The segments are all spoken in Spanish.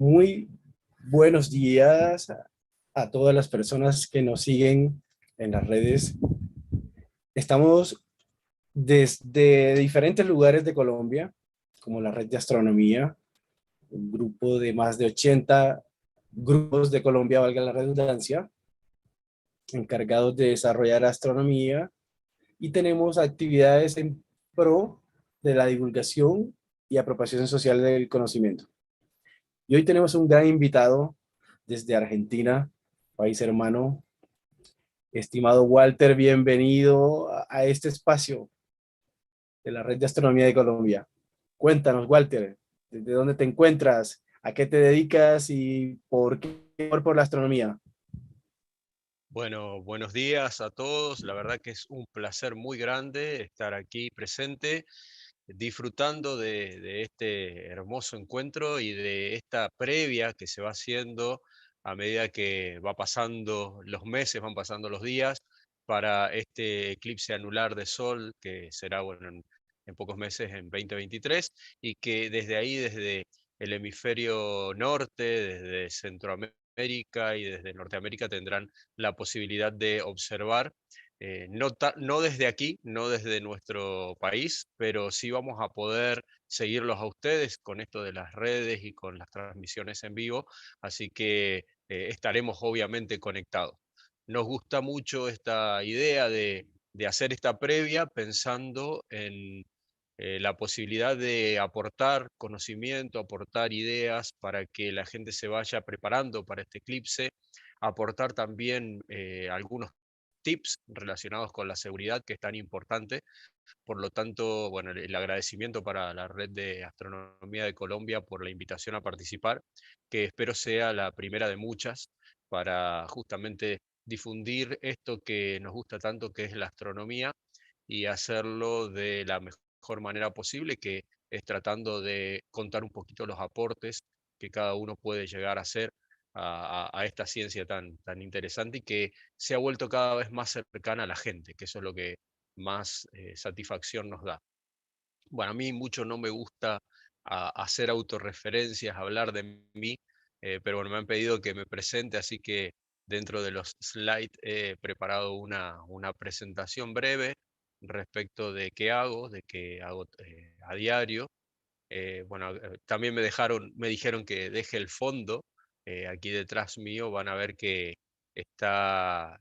Muy buenos días a todas las personas que nos siguen en las redes. Estamos desde diferentes lugares de Colombia, como la Red de Astronomía, un grupo de más de 80 grupos de Colombia, valga la redundancia, encargados de desarrollar astronomía, y tenemos actividades en pro de la divulgación y apropiación social del conocimiento. Y hoy tenemos un gran invitado desde Argentina, país hermano. Estimado Walter, bienvenido a este espacio de la Red de Astronomía de Colombia. Cuéntanos, Walter, ¿desde dónde te encuentras? ¿A qué te dedicas y por qué por la astronomía? Bueno, buenos días a todos. La verdad que es un placer muy grande estar aquí presente, disfrutando de este hermoso encuentro y de esta previa que se va haciendo a medida que va pasando los meses, van pasando los días, para este eclipse anular de Sol que será, bueno, en pocos meses, en 2023, y que desde ahí, desde el hemisferio norte, desde Centroamérica y desde Norteamérica tendrán la posibilidad de observar, no desde aquí, no desde nuestro país, pero sí vamos a poder seguirlos a ustedes con esto de las redes y con las transmisiones en vivo, así que estaremos obviamente conectados. Nos gusta mucho esta idea de hacer esta previa pensando en la posibilidad de aportar conocimiento, aportar ideas para que la gente se vaya preparando para este eclipse, aportar también algunos tips relacionados con la seguridad, que es tan importante. Por lo tanto, bueno, el agradecimiento para la Red de Astronomía de Colombia por la invitación a participar, que espero sea la primera de muchas para justamente difundir esto que nos gusta tanto, que es la astronomía, y hacerlo de la mejor manera posible, que es tratando de contar un poquito los aportes que cada uno puede llegar a hacer a esta ciencia tan interesante y que se ha vuelto cada vez más cercana a la gente, que eso es lo que más satisfacción nos da. Bueno, a mí mucho no me gusta hacer autorreferencias, hablar de mí, pero bueno, me han pedido que me presente, así que dentro de los slides he preparado una presentación breve respecto de qué hago a diario. Bueno, también me dijeron que deje el fondo, aquí detrás mío van a ver que está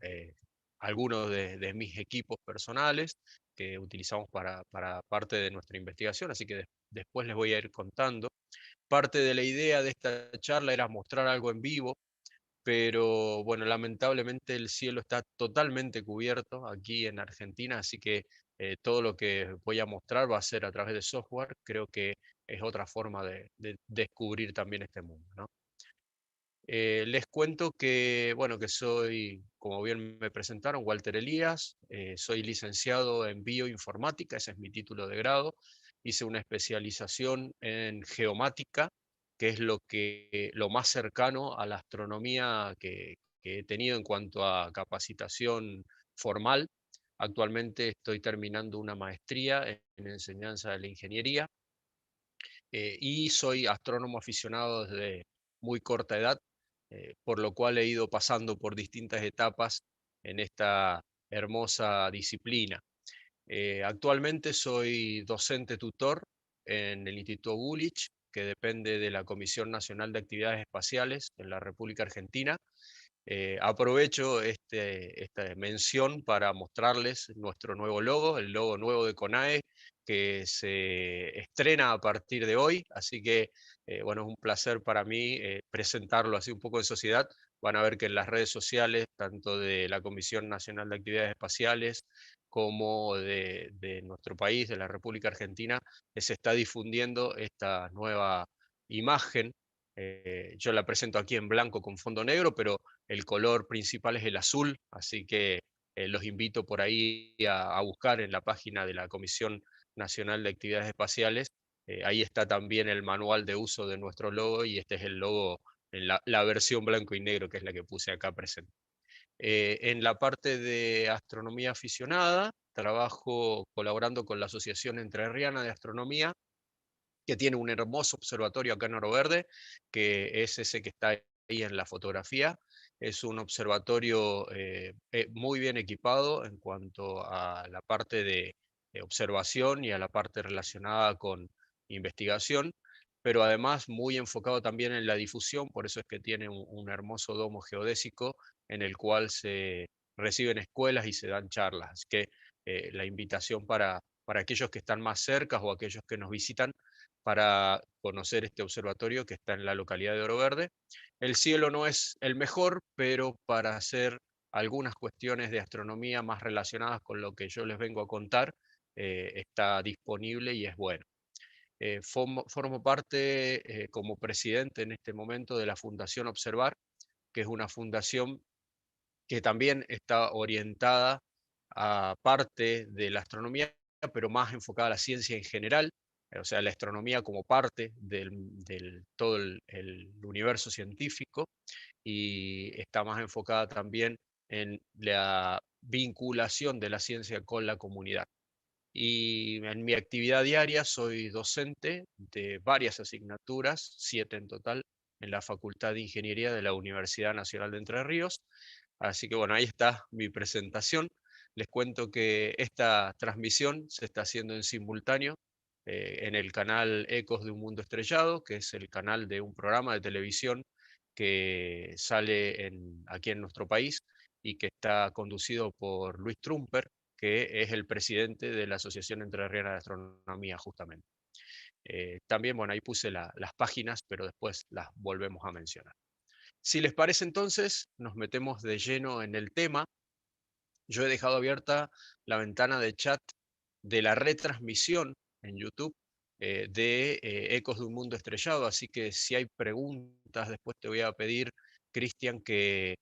algunos de mis equipos personales que utilizamos para parte de nuestra investigación, así que después les voy a ir contando. Parte de la idea de esta charla era mostrar algo en vivo, pero bueno, lamentablemente el cielo está totalmente cubierto aquí en Argentina, así que todo lo que voy a mostrar va a ser a través de software. Creo que es otra forma de descubrir también este mundo, ¿no? Les cuento que, bueno, que soy, como bien me presentaron, Walter Elías, soy licenciado en bioinformática, ese es mi título de grado. Hice una especialización en geomática, que es lo más cercano a la astronomía que he tenido en cuanto a capacitación formal. Actualmente estoy terminando una maestría en enseñanza de la ingeniería, y soy astrónomo aficionado desde muy corta edad, por lo cual he ido pasando por distintas etapas en esta hermosa disciplina. Actualmente soy docente tutor en el Instituto Gulich, que depende de la Comisión Nacional de Actividades Espaciales en la República Argentina. Aprovecho esta mención para mostrarles nuestro nuevo logo, el logo nuevo de CONAE, que se estrena a partir de hoy, así que bueno, es un placer para mí presentarlo así un poco en sociedad. Van a ver que en las redes sociales, tanto de la Comisión Nacional de Actividades Espaciales como de nuestro país, de la República Argentina, se está difundiendo esta nueva imagen. Yo la presento aquí en blanco con fondo negro, pero el color principal es el azul, así que los invito por ahí a buscar en la página de la Comisión Nacional de Actividades Espaciales. Ahí está también el manual de uso de nuestro logo y este es el logo en la versión blanco y negro, que es la que puse acá presente. En la parte de astronomía aficionada, trabajo colaborando con la Asociación Entrerriana de Astronomía, que tiene un hermoso observatorio acá en Oro Verde, que es ese que está ahí en la fotografía. Es un observatorio muy bien equipado en cuanto a la parte de observación y a la parte relacionada con investigación, pero además muy enfocado también en la difusión, por eso es que tiene un hermoso domo geodésico en el cual se reciben escuelas y se dan charlas. Así que la invitación para aquellos que están más cerca o aquellos que nos visitan para conocer este observatorio que está en la localidad de Oro Verde. El cielo no es el mejor, pero para hacer algunas cuestiones de astronomía más relacionadas con lo que yo les vengo a contar, está disponible y es bueno. Formo parte como presidente en este momento de la Fundación Observar, que es una fundación que también está orientada a parte de la astronomía, pero más enfocada a la ciencia en general, o sea, la astronomía como parte del todo el universo científico, y está más enfocada también en la vinculación de la ciencia con la comunidad. Y en mi actividad diaria soy docente de varias asignaturas, 7 en total, en la Facultad de Ingeniería de la Universidad Nacional de Entre Ríos. Así que bueno, ahí está mi presentación. Les cuento que esta transmisión se está haciendo en simultáneo en el canal Ecos de un Mundo Estrellado, que es el canal de un programa de televisión que sale aquí en nuestro país y que está conducido por Luis Trumper, que es el presidente de la Asociación Entrerriana de Astronomía, justamente. También, bueno, ahí puse las páginas, pero después las volvemos a mencionar. Si les parece entonces, nos metemos de lleno en el tema. Yo he dejado abierta la ventana de chat de la retransmisión en YouTube de Ecos de un Mundo Estrellado, así que si hay preguntas, después te voy a pedir, Cristian, que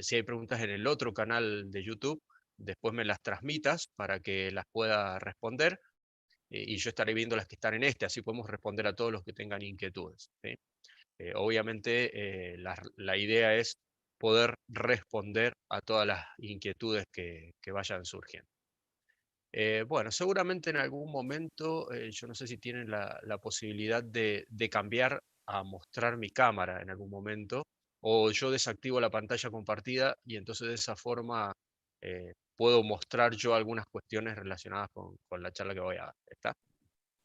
si hay preguntas en el otro canal de YouTube, después me las transmitas para que las pueda responder y yo estaré viendo las que están en este, así podemos responder a todos los que tengan inquietudes. ¿Sí? Obviamente la idea es poder responder a todas las inquietudes que vayan surgiendo. Bueno, seguramente en algún momento, yo no sé si tienen la posibilidad de cambiar a mostrar mi cámara en algún momento, o yo desactivo la pantalla compartida y entonces de esa forma puedo mostrar yo algunas cuestiones relacionadas con la charla que voy a dar. ¿Está?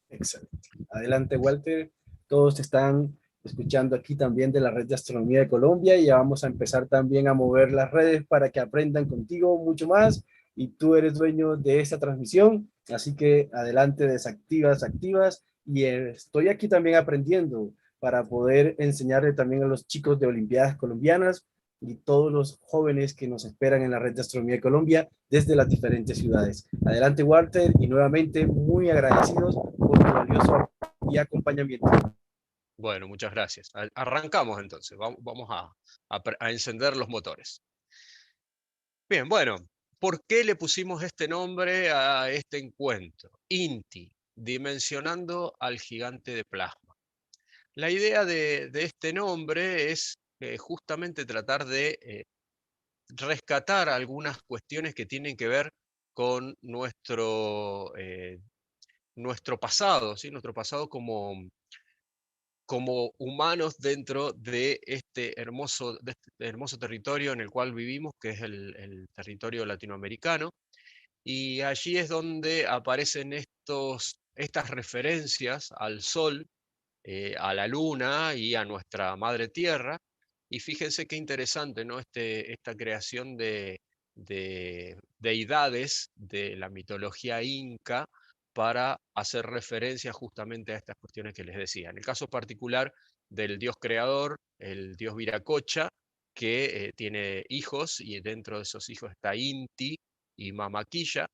Excelente. Adelante, Walter. Todos están escuchando aquí también de la Red de Astronomía de Colombia y ya vamos a empezar también a mover las redes para que aprendan contigo mucho más y tú eres dueño de esta transmisión, así que adelante, desactivas, activas y estoy aquí también aprendiendo para poder enseñarle también a los chicos de Olimpiadas Colombianas y todos los jóvenes que nos esperan en la Red de Astronomía de Colombia desde las diferentes ciudades. Adelante, Walter, y nuevamente muy agradecidos por tu valioso y acompañamiento. Bueno, muchas gracias. Arrancamos entonces, vamos a encender los motores. Bien, bueno, ¿por qué le pusimos este nombre a este encuentro? INTI, dimensionando al gigante de plasma. La idea de este nombre es justamente tratar de rescatar algunas cuestiones que tienen que ver con nuestro pasado, ¿sí? Nuestro pasado como humanos dentro de este hermoso territorio en el cual vivimos, que es el territorio latinoamericano. Y allí es donde aparecen estas referencias al Sol, a la Luna y a nuestra Madre Tierra. Y fíjense qué interesante, ¿no? Esta creación de deidades de la mitología inca para hacer referencia justamente a estas cuestiones que les decía. En el caso particular del dios creador, el dios Viracocha, que tiene hijos y dentro de esos hijos está Inti y Mamaquilla,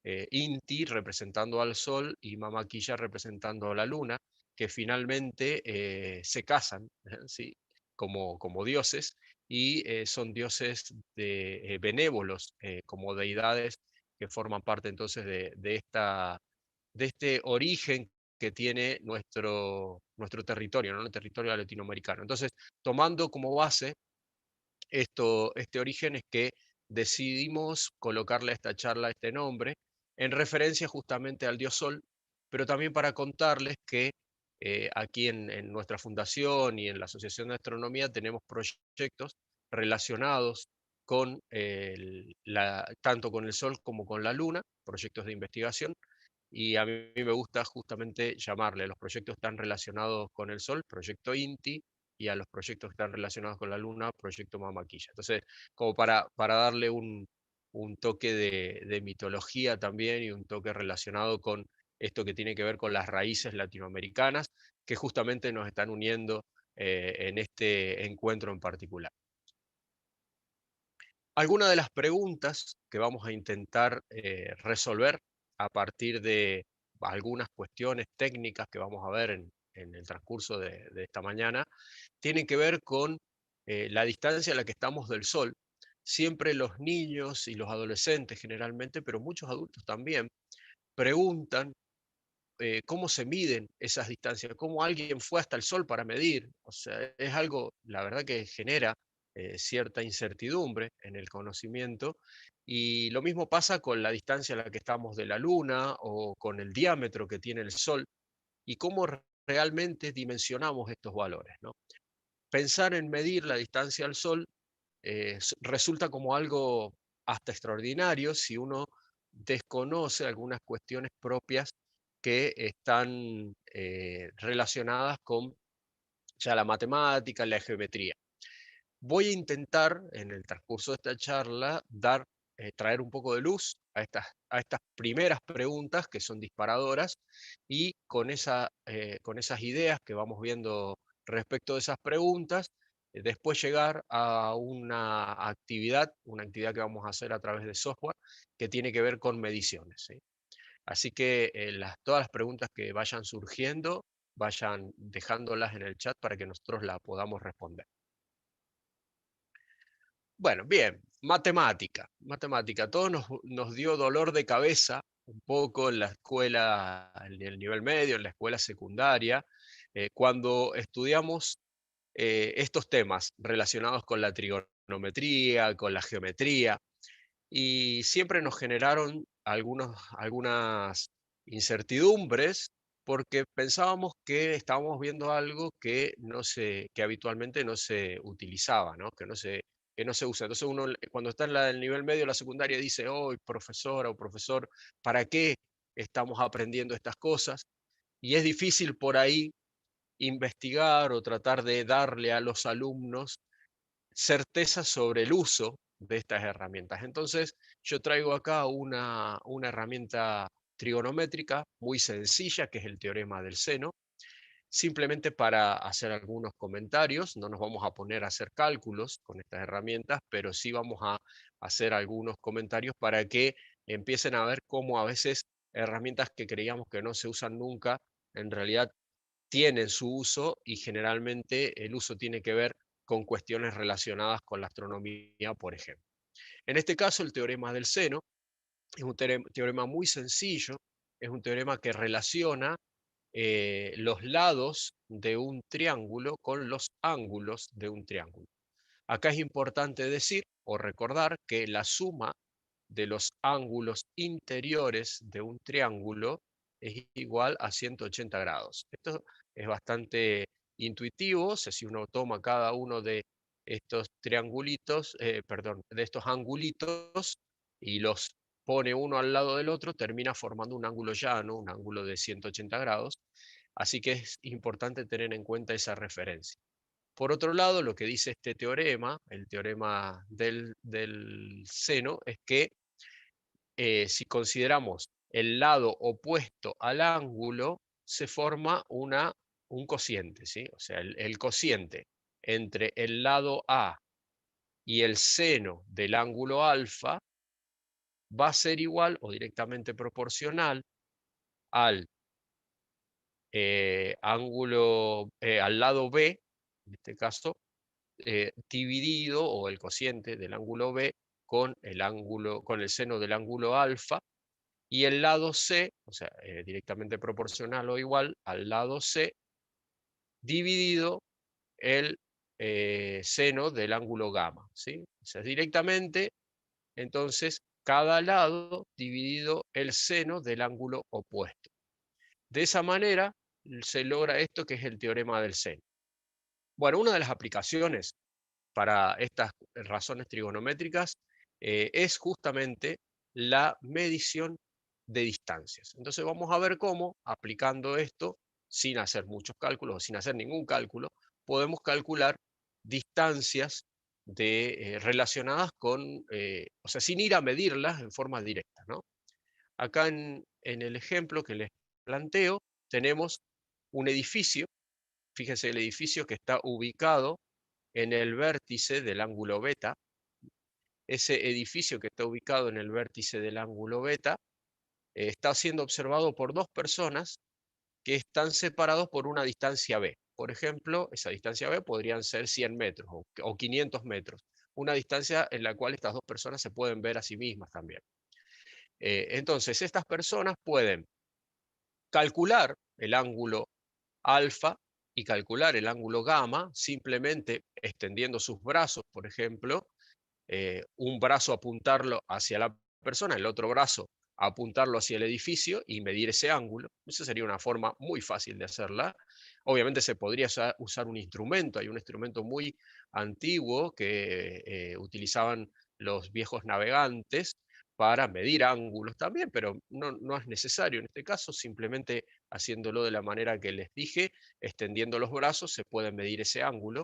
Inti representando al sol y Mamaquilla representando a la luna, que finalmente se casan ¿sí? como dioses y son dioses benévolos, como deidades que forman parte entonces de este origen que tiene nuestro territorio, ¿no? El territorio latinoamericano. Entonces, tomando como base este origen es que decidimos colocarle a esta charla este nombre en referencia justamente al dios Sol, pero también para contarles que aquí en nuestra fundación y en la Asociación de Astronomía tenemos proyectos relacionados con tanto con el Sol como con la Luna, proyectos de investigación, y a mí me gusta justamente llamarle a los proyectos que están relacionados con el Sol, proyecto INTI, y a los proyectos que están relacionados con la Luna, proyecto Mamaquilla. Entonces, como para darle un toque de mitología también y un toque relacionado con esto que tiene que ver con las raíces latinoamericanas, que justamente nos están uniendo en este encuentro en particular. Algunas de las preguntas que vamos a intentar resolver a partir de algunas cuestiones técnicas que vamos a ver en el transcurso de esta mañana, tienen que ver con la distancia a la que estamos del Sol. Siempre los niños y los adolescentes generalmente, pero muchos adultos también, preguntan cómo se miden esas distancias, cómo alguien fue hasta el Sol para medir. O sea, es algo, la verdad, que genera cierta incertidumbre en el conocimiento. Y lo mismo pasa con la distancia a la que estamos de la Luna o con el diámetro que tiene el Sol y cómo realmente dimensionamos estos valores, ¿no? Pensar en medir la distancia al Sol resulta como algo hasta extraordinario si uno desconoce algunas cuestiones propias que están relacionadas con ya la matemática, la geometría. Voy a intentar, en el transcurso de esta charla, traer un poco de luz a estas primeras preguntas que son disparadoras y con esas ideas que vamos viendo respecto de esas preguntas, después llegar a una actividad que vamos a hacer a través de software que tiene que ver con mediciones, ¿sí? Así que todas las preguntas que vayan surgiendo, vayan dejándolas en el chat para que nosotros las podamos responder. Bueno, bien, matemática, matemática. Todo nos dio dolor de cabeza un poco en la escuela, en el nivel medio, en la escuela secundaria, cuando estudiamos estos temas relacionados con la trigonometría, con la geometría, y siempre nos generaron algunas incertidumbres porque pensábamos que estábamos viendo algo que habitualmente no se utilizaba, ¿no? Que no se usa. Entonces uno cuando está en el nivel medio de la secundaria dice, oh, profesora o profesor, ¿para qué estamos aprendiendo estas cosas? Y es difícil por ahí investigar o tratar de darle a los alumnos certeza sobre el uso de estas herramientas. Entonces, yo traigo acá una herramienta trigonométrica muy sencilla, que es el teorema del seno, simplemente para hacer algunos comentarios. No nos vamos a poner a hacer cálculos con estas herramientas, pero sí vamos a hacer algunos comentarios para que empiecen a ver cómo a veces herramientas que creíamos que no se usan nunca, en realidad tienen su uso y generalmente el uso tiene que ver con cuestiones relacionadas con la astronomía, por ejemplo. En este caso, el teorema del seno es un teorema muy sencillo, es un teorema que relaciona los lados de un triángulo con los ángulos de un triángulo. Acá es importante decir o recordar que la suma de los ángulos interiores de un triángulo es igual a 180 grados. Esto es bastante intuitivo, o sea, si uno toma cada uno de estos triangulitos, perdón, de estos angulitos y los pone uno al lado del otro, termina formando un ángulo llano, un ángulo de 180 grados, así que es importante tener en cuenta esa referencia. Por otro lado, lo que dice este teorema, el teorema del seno, es que si consideramos el lado opuesto al ángulo, se forma un cociente, ¿sí? O sea, el cociente entre el lado A y el seno del ángulo alfa va a ser igual o directamente proporcional al al lado B, en este caso, dividido, o el cociente del ángulo B con el seno del ángulo alfa, y el lado C, o sea, directamente proporcional o igual al lado C, dividido el seno del ángulo gamma, ¿sí? O sea, directamente, entonces, cada lado dividido el seno del ángulo opuesto. De esa manera se logra esto que es el teorema del seno. Bueno, una de las aplicaciones para estas razones trigonométricas es justamente la medición de distancias. Entonces vamos a ver cómo, aplicando esto, sin hacer muchos cálculos o sin hacer ningún cálculo, podemos calcular distancias relacionadas con, o sea, sin ir a medirlas en forma directa, ¿no? Acá en el ejemplo que les planteo, tenemos un edificio. Fíjense el edificio que está ubicado en el vértice del ángulo beta. Ese edificio que está ubicado en el vértice del ángulo beta está siendo observado por dos personas que están separados por una distancia b. Por ejemplo, esa distancia b podrían ser 100 metros o 500 metros. Una distancia en la cual estas dos personas se pueden ver a sí mismas también. Entonces, estas personas pueden calcular el ángulo alfa y calcular el ángulo gamma simplemente extendiendo sus brazos, por ejemplo, un brazo apuntarlo hacia la persona, el otro brazo apuntarlo hacia el edificio y medir ese ángulo. Esa sería una forma muy fácil de hacerla. Obviamente se podría usar un instrumento, hay un instrumento muy antiguo que utilizaban los viejos navegantes para medir ángulos también, pero no es necesario en este caso, simplemente haciéndolo de la manera que les dije, extendiendo los brazos, se puede medir ese ángulo.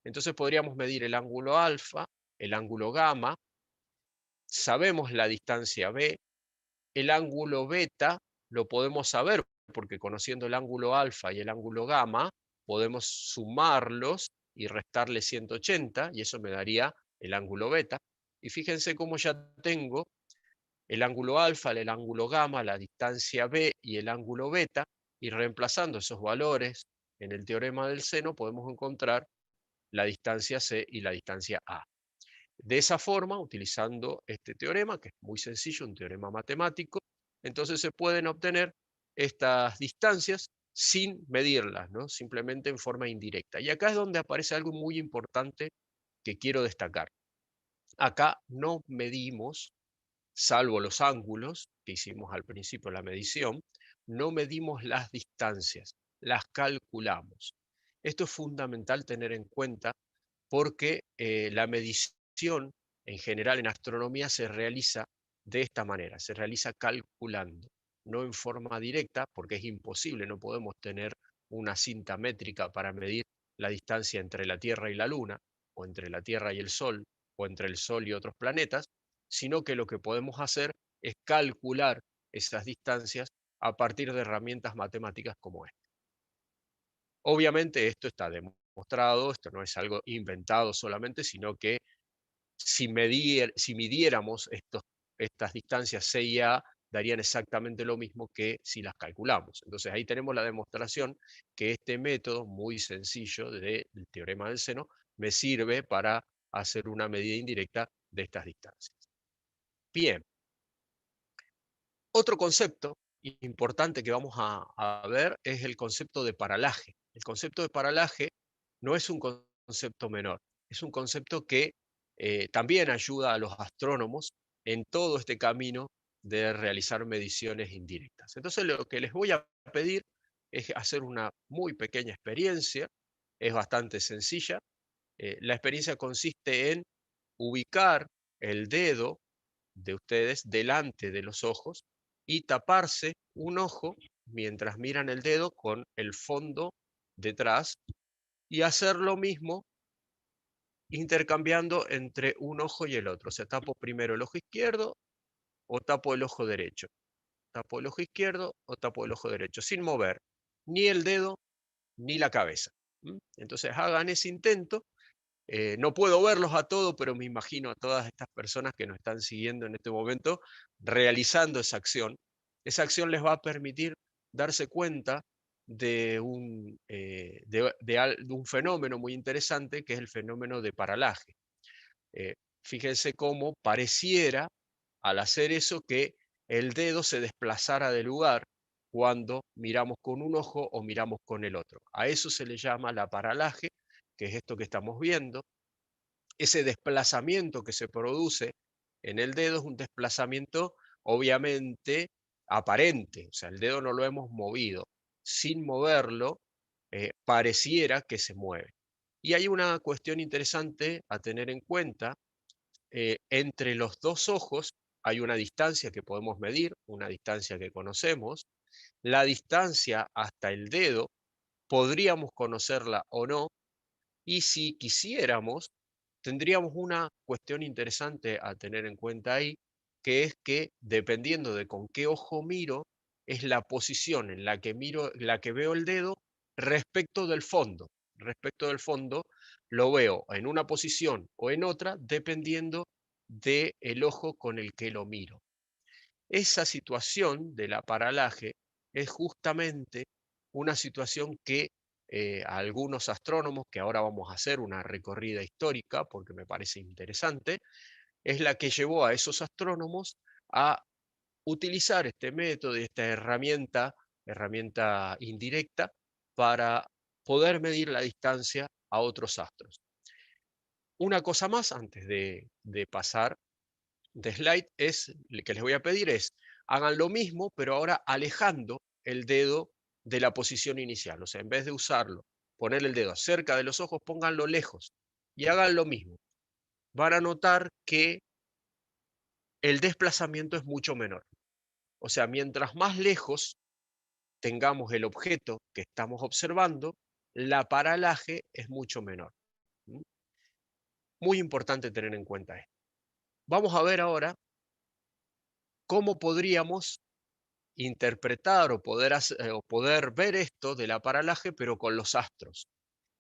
Entonces podríamos medir el ángulo alfa, el ángulo gamma, sabemos la distancia b, el ángulo beta lo podemos saber porque conociendo el ángulo alfa y el ángulo gamma, podemos sumarlos y restarle 180 y eso me daría el ángulo beta. Y fíjense cómo ya tengo el ángulo alfa, el ángulo gamma, la distancia b y el ángulo beta, y reemplazando esos valores en el teorema del seno podemos encontrar la distancia c y la distancia a. De esa forma, utilizando este teorema, que es muy sencillo, un teorema matemático, entonces se pueden obtener estas distancias sin medirlas, ¿no? Simplemente en forma indirecta. Y acá es donde aparece algo muy importante que quiero destacar. Acá no medimos, salvo los ángulos que hicimos al principio de la medición, no medimos las distancias, las calculamos. Esto es fundamental tener en cuenta porque la medición en general en astronomía se realiza de esta manera, se realiza calculando, no en forma directa, porque es imposible, no podemos tener una cinta métrica para medir la distancia entre la Tierra y la Luna, o entre la Tierra y el Sol, o entre el Sol y otros planetas, sino que lo que podemos hacer es calcular esas distancias a partir de herramientas matemáticas como esta. Obviamente esto está demostrado, esto no es algo inventado solamente, sino que si midiéramos estas distancias C y A, darían exactamente lo mismo que si las calculamos. Entonces ahí tenemos la demostración que este método muy sencillo del teorema del seno me sirve para hacer una medida indirecta de estas distancias. Bien, otro concepto importante que vamos a ver es el concepto de paralaje. El concepto de paralaje no es un concepto menor, es un concepto que también ayuda a los astrónomos en todo este camino de realizar mediciones indirectas. Entonces lo que les voy a pedir es hacer una muy pequeña experiencia, es bastante sencilla. La experiencia consiste en ubicar el dedo de ustedes delante de los ojos y taparse un ojo mientras miran el dedo con el fondo detrás y hacer lo mismo intercambiando entre un ojo y el otro. O sea, tapo primero el ojo izquierdo o tapo el ojo derecho. Tapo el ojo izquierdo o tapo el ojo derecho, sin mover ni el dedo ni la cabeza. Entonces hagan ese intento. No puedo verlos a todos, pero me imagino a todas estas personas que nos están siguiendo en este momento realizando esa acción. Esa acción les va a permitir darse cuenta de un fenómeno muy interesante que es el fenómeno de paralaje. Fíjense cómo pareciera, al hacer eso, que el dedo se desplazara de lugar cuando miramos con un ojo o miramos con el otro. A eso se le llama la paralaje, que es esto que estamos viendo. Ese desplazamiento que se produce en el dedo es un desplazamiento obviamente aparente, o sea, el dedo no lo hemos movido, sin moverlo, pareciera que se mueve. Y hay una cuestión interesante a tener en cuenta. Entre los dos ojos hay una distancia que podemos medir, una distancia que conocemos. La distancia hasta el dedo podríamos conocerla o no, y si quisiéramos, tendríamos una cuestión interesante a tener en cuenta ahí, que es que dependiendo de con qué ojo miro, es la posición en la que miro, la que veo el dedo respecto del fondo. Respecto del fondo, lo veo en una posición o en otra, dependiendo del ojo con el que lo miro. Esa situación del aparalaje es justamente una situación que algunos astrónomos, que ahora vamos a hacer una recorrida histórica porque me parece interesante, es la que llevó a esos astrónomos a utilizar este método y esta herramienta indirecta, para poder medir la distancia a otros astros. Una cosa más antes de pasar de slide es, que les voy a pedir es, hagan lo mismo, pero ahora alejando el dedo de la posición inicial. O sea, en vez de usarlo, poner el dedo cerca de los ojos, pónganlo lejos y hagan lo mismo. Van a notar que el desplazamiento es mucho menor. O sea, mientras más lejos tengamos el objeto que estamos observando, la paralaje es mucho menor. ¿Mm? Muy importante tener en cuenta esto. Vamos a ver ahora cómo podríamos interpretar o poder ver esto del aparalaje, pero con los astros.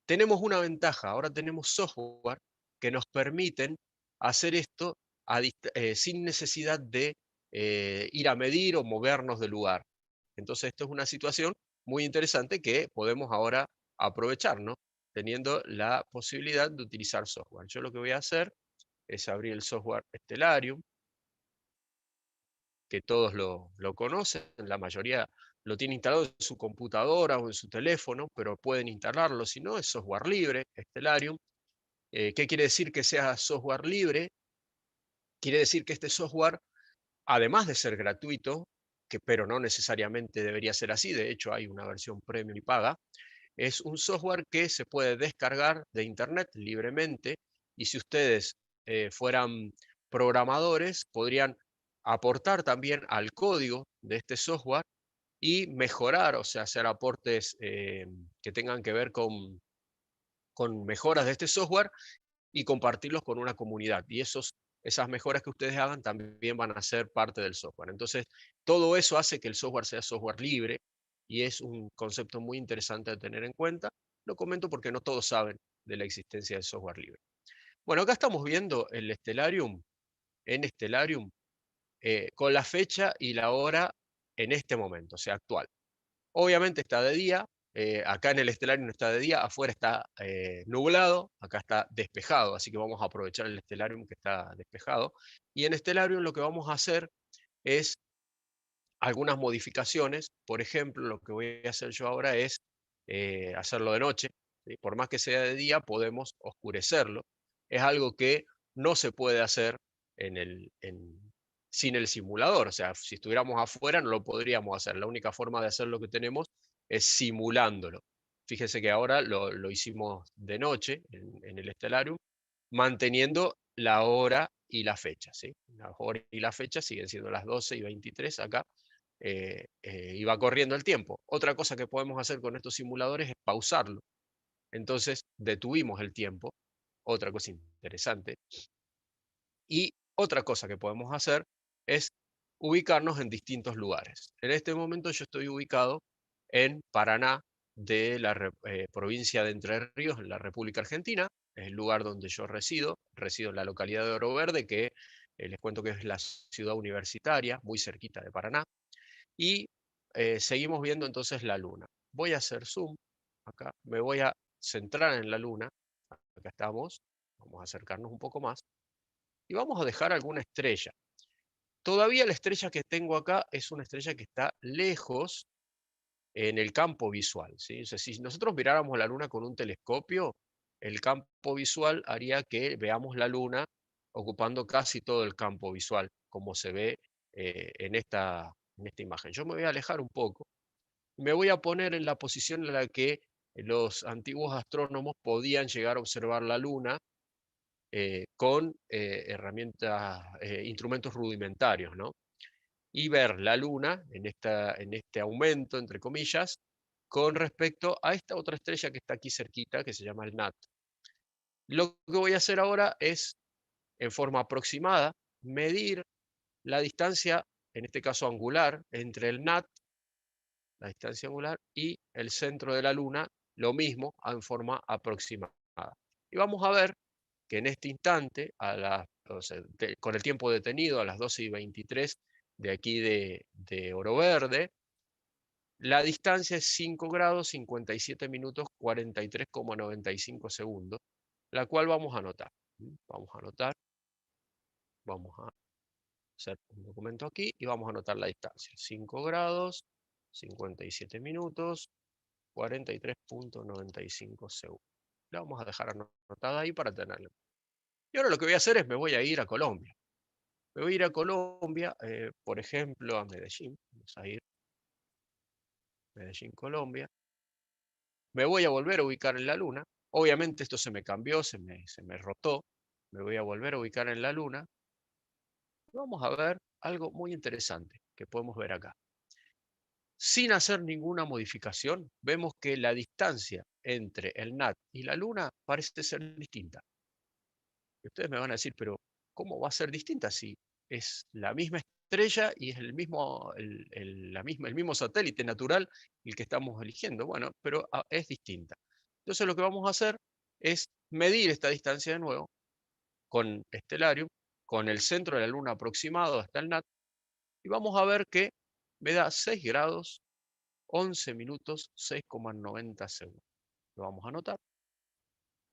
Tenemos una ventaja, ahora tenemos software que nos permiten hacer esto sin necesidad de ir a medir o movernos del lugar. Entonces, esto es una situación muy interesante que podemos ahora aprovechar, ¿no? Teniendo la posibilidad de utilizar software. Yo lo que voy a hacer es abrir el software Stellarium, que todos lo conocen, la mayoría lo tiene instalado en su computadora o en su teléfono, pero pueden instalarlo, si no, es software libre, Stellarium. ¿Qué quiere decir que sea software libre? Quiere decir que este software, además de ser gratuito, pero no necesariamente debería ser así, de hecho hay una versión premium y paga, es un software que se puede descargar de internet libremente, y si ustedes fueran programadores, podrían aportar también al código de este software y mejorar, o sea, hacer aportes que tengan que ver con mejoras de este software y compartirlos con una comunidad. Y esas mejoras que ustedes hagan también van a ser parte del software. Entonces, todo eso hace que el software sea software libre, y es un concepto muy interesante a tener en cuenta. Lo comento porque no todos saben de la existencia del software libre. Bueno, acá estamos viendo el Stellarium, en Stellarium, con la fecha y la hora en este momento, o sea, actual. Obviamente está de día, acá en el Stellarium no está de día, afuera está nublado, acá está despejado, así que vamos a aprovechar el Stellarium que está despejado. Y en Stellarium lo que vamos a hacer es algunas modificaciones. Por ejemplo, lo que voy a hacer yo ahora es hacerlo de noche, ¿sí? Por más que sea de día, podemos oscurecerlo. Es algo que no se puede hacer sin el simulador. O sea, si estuviéramos afuera no lo podríamos hacer. La única forma de hacer lo que tenemos es simulándolo. Fíjese que ahora lo hicimos de noche en el Stellarium, manteniendo la hora y la fecha, ¿sí? La hora y la fecha siguen siendo las 12:23 acá, y va corriendo el tiempo. Otra cosa que podemos hacer con estos simuladores es pausarlo. Entonces detuvimos el tiempo, otra cosa interesante. Y otra cosa que podemos hacer es ubicarnos en distintos lugares. En este momento yo estoy ubicado en Paraná, de la provincia de Entre Ríos, en la República Argentina. Es el lugar donde yo resido en la localidad de Oro Verde, que les cuento que es la ciudad universitaria, muy cerquita de Paraná. Y seguimos viendo entonces la luna. Voy a hacer zoom acá, me voy a centrar en la luna. Acá estamos, vamos a acercarnos un poco más y vamos a dejar alguna estrella. Todavía la estrella que tengo acá es una estrella que está lejos en el campo visual, ¿sí? O sea, si nosotros miráramos la luna con un telescopio, el campo visual haría que veamos la luna ocupando casi todo el campo visual, como se ve en esta en esta imagen. Yo me voy a alejar un poco y me voy a poner en la posición en la que los antiguos astrónomos podían llegar a observar la Luna con herramientas, instrumentos rudimentarios, ¿no? Y ver la Luna en este aumento, entre comillas, con respecto a esta otra estrella que está aquí cerquita, que se llama el NAT. Lo que voy a hacer ahora es, en forma aproximada, medir la distancia, en este caso angular, entre el NAT, la distancia angular, y el centro de la Luna, lo mismo, en forma aproximada. Y vamos a ver que en este instante, o sea, con el tiempo detenido a las 12:23 de aquí de Oro Verde, la distancia es 5 grados 57 minutos 43,95 segundos, la cual vamos a anotar. Vamos a anotar, vamos a hacer un documento aquí y vamos a anotar la distancia. 5 grados 57 minutos 43,95 segundos. La vamos a dejar anotada ahí para tenerla. Y ahora lo que voy a hacer es me voy a ir a Colombia. Me voy a ir a Colombia, por ejemplo, a Medellín. Vamos a ir a Medellín, Colombia. Me voy a volver a ubicar en la Luna. Obviamente esto se me cambió, se me rotó. Me voy a volver a ubicar en la Luna. Vamos a ver algo muy interesante que podemos ver acá. Sin hacer ninguna modificación, vemos que la distancia entre el NAT y la Luna parece ser distinta. Y ustedes me van a decir, pero ¿cómo va a ser distinta si es la misma estrella y es el mismo satélite natural el que estamos eligiendo? Bueno, pero es distinta. Entonces lo que vamos a hacer es medir esta distancia de nuevo con Stellarium, con el centro de la Luna aproximado hasta el NAT, y vamos a ver que me da 6 grados 11 minutos 6,90 segundos. Lo vamos a anotar.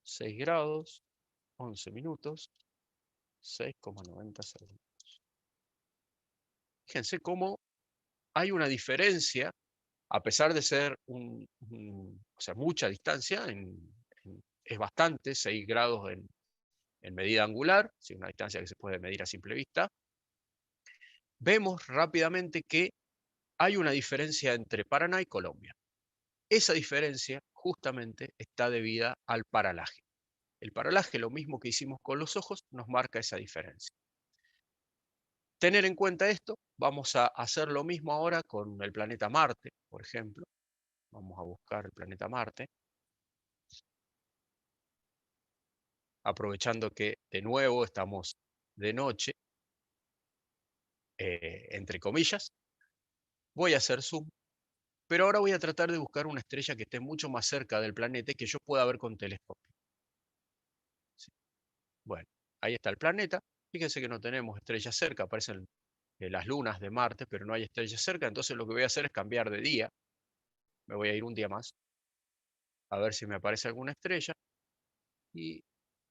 6 grados 11 minutos 6,90 segundos. Fíjense cómo hay una diferencia, a pesar de ser o sea, mucha distancia, es bastante, 6 grados en medida angular, es una distancia que se puede medir a simple vista. Vemos rápidamente que hay una diferencia entre Paraná y Colombia. Esa diferencia justamente está debida al paralaje. El paralaje, lo mismo que hicimos con los ojos, nos marca esa diferencia. Tener en cuenta esto, vamos a hacer lo mismo ahora con el planeta Marte, por ejemplo. Vamos a buscar el planeta Marte, aprovechando que de nuevo estamos de noche, entre comillas. Voy a hacer zoom, pero ahora voy a tratar de buscar una estrella que esté mucho más cerca del planeta y que yo pueda ver con telescopio. ¿Sí? Bueno, ahí está el planeta. Fíjense que no tenemos estrellas cerca, aparecen las lunas de Marte, pero no hay estrellas cerca, entonces lo que voy a hacer es cambiar de día. Me voy a ir un día más, a ver si me aparece alguna estrella, y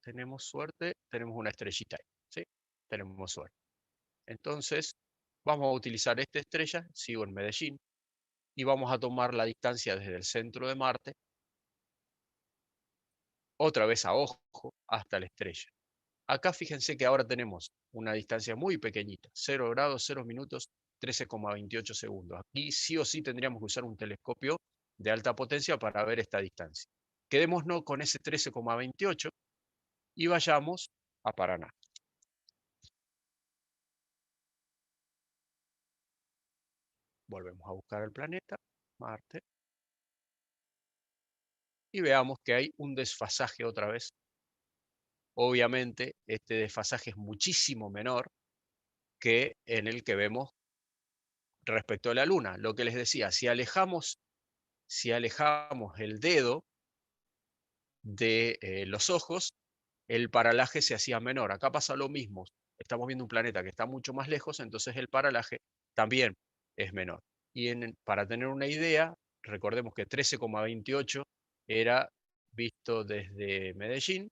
tenemos suerte, tenemos una estrellita ahí, ¿sí? Tenemos suerte. Entonces, vamos a utilizar esta estrella, sigo en Medellín, y vamos a tomar la distancia desde el centro de Marte, otra vez a ojo, hasta la estrella. Acá fíjense que ahora tenemos una distancia muy pequeñita, 0 grados, 0 minutos, 13,28 segundos. Aquí sí o sí tendríamos que usar un telescopio de alta potencia para ver esta distancia. Quedémonos con ese 13,28 y vayamos a Paraná. Volvemos a buscar el planeta, Marte, y veamos que hay un desfasaje otra vez. Obviamente, este desfasaje es muchísimo menor que en el que vemos respecto a la Luna. Lo que les decía, si alejamos el dedo de los ojos, el paralaje se hacía menor. Acá pasa lo mismo. Estamos viendo un planeta que está mucho más lejos, entonces el paralaje también es menor. Y para tener una idea, recordemos que 13,28 era visto desde Medellín.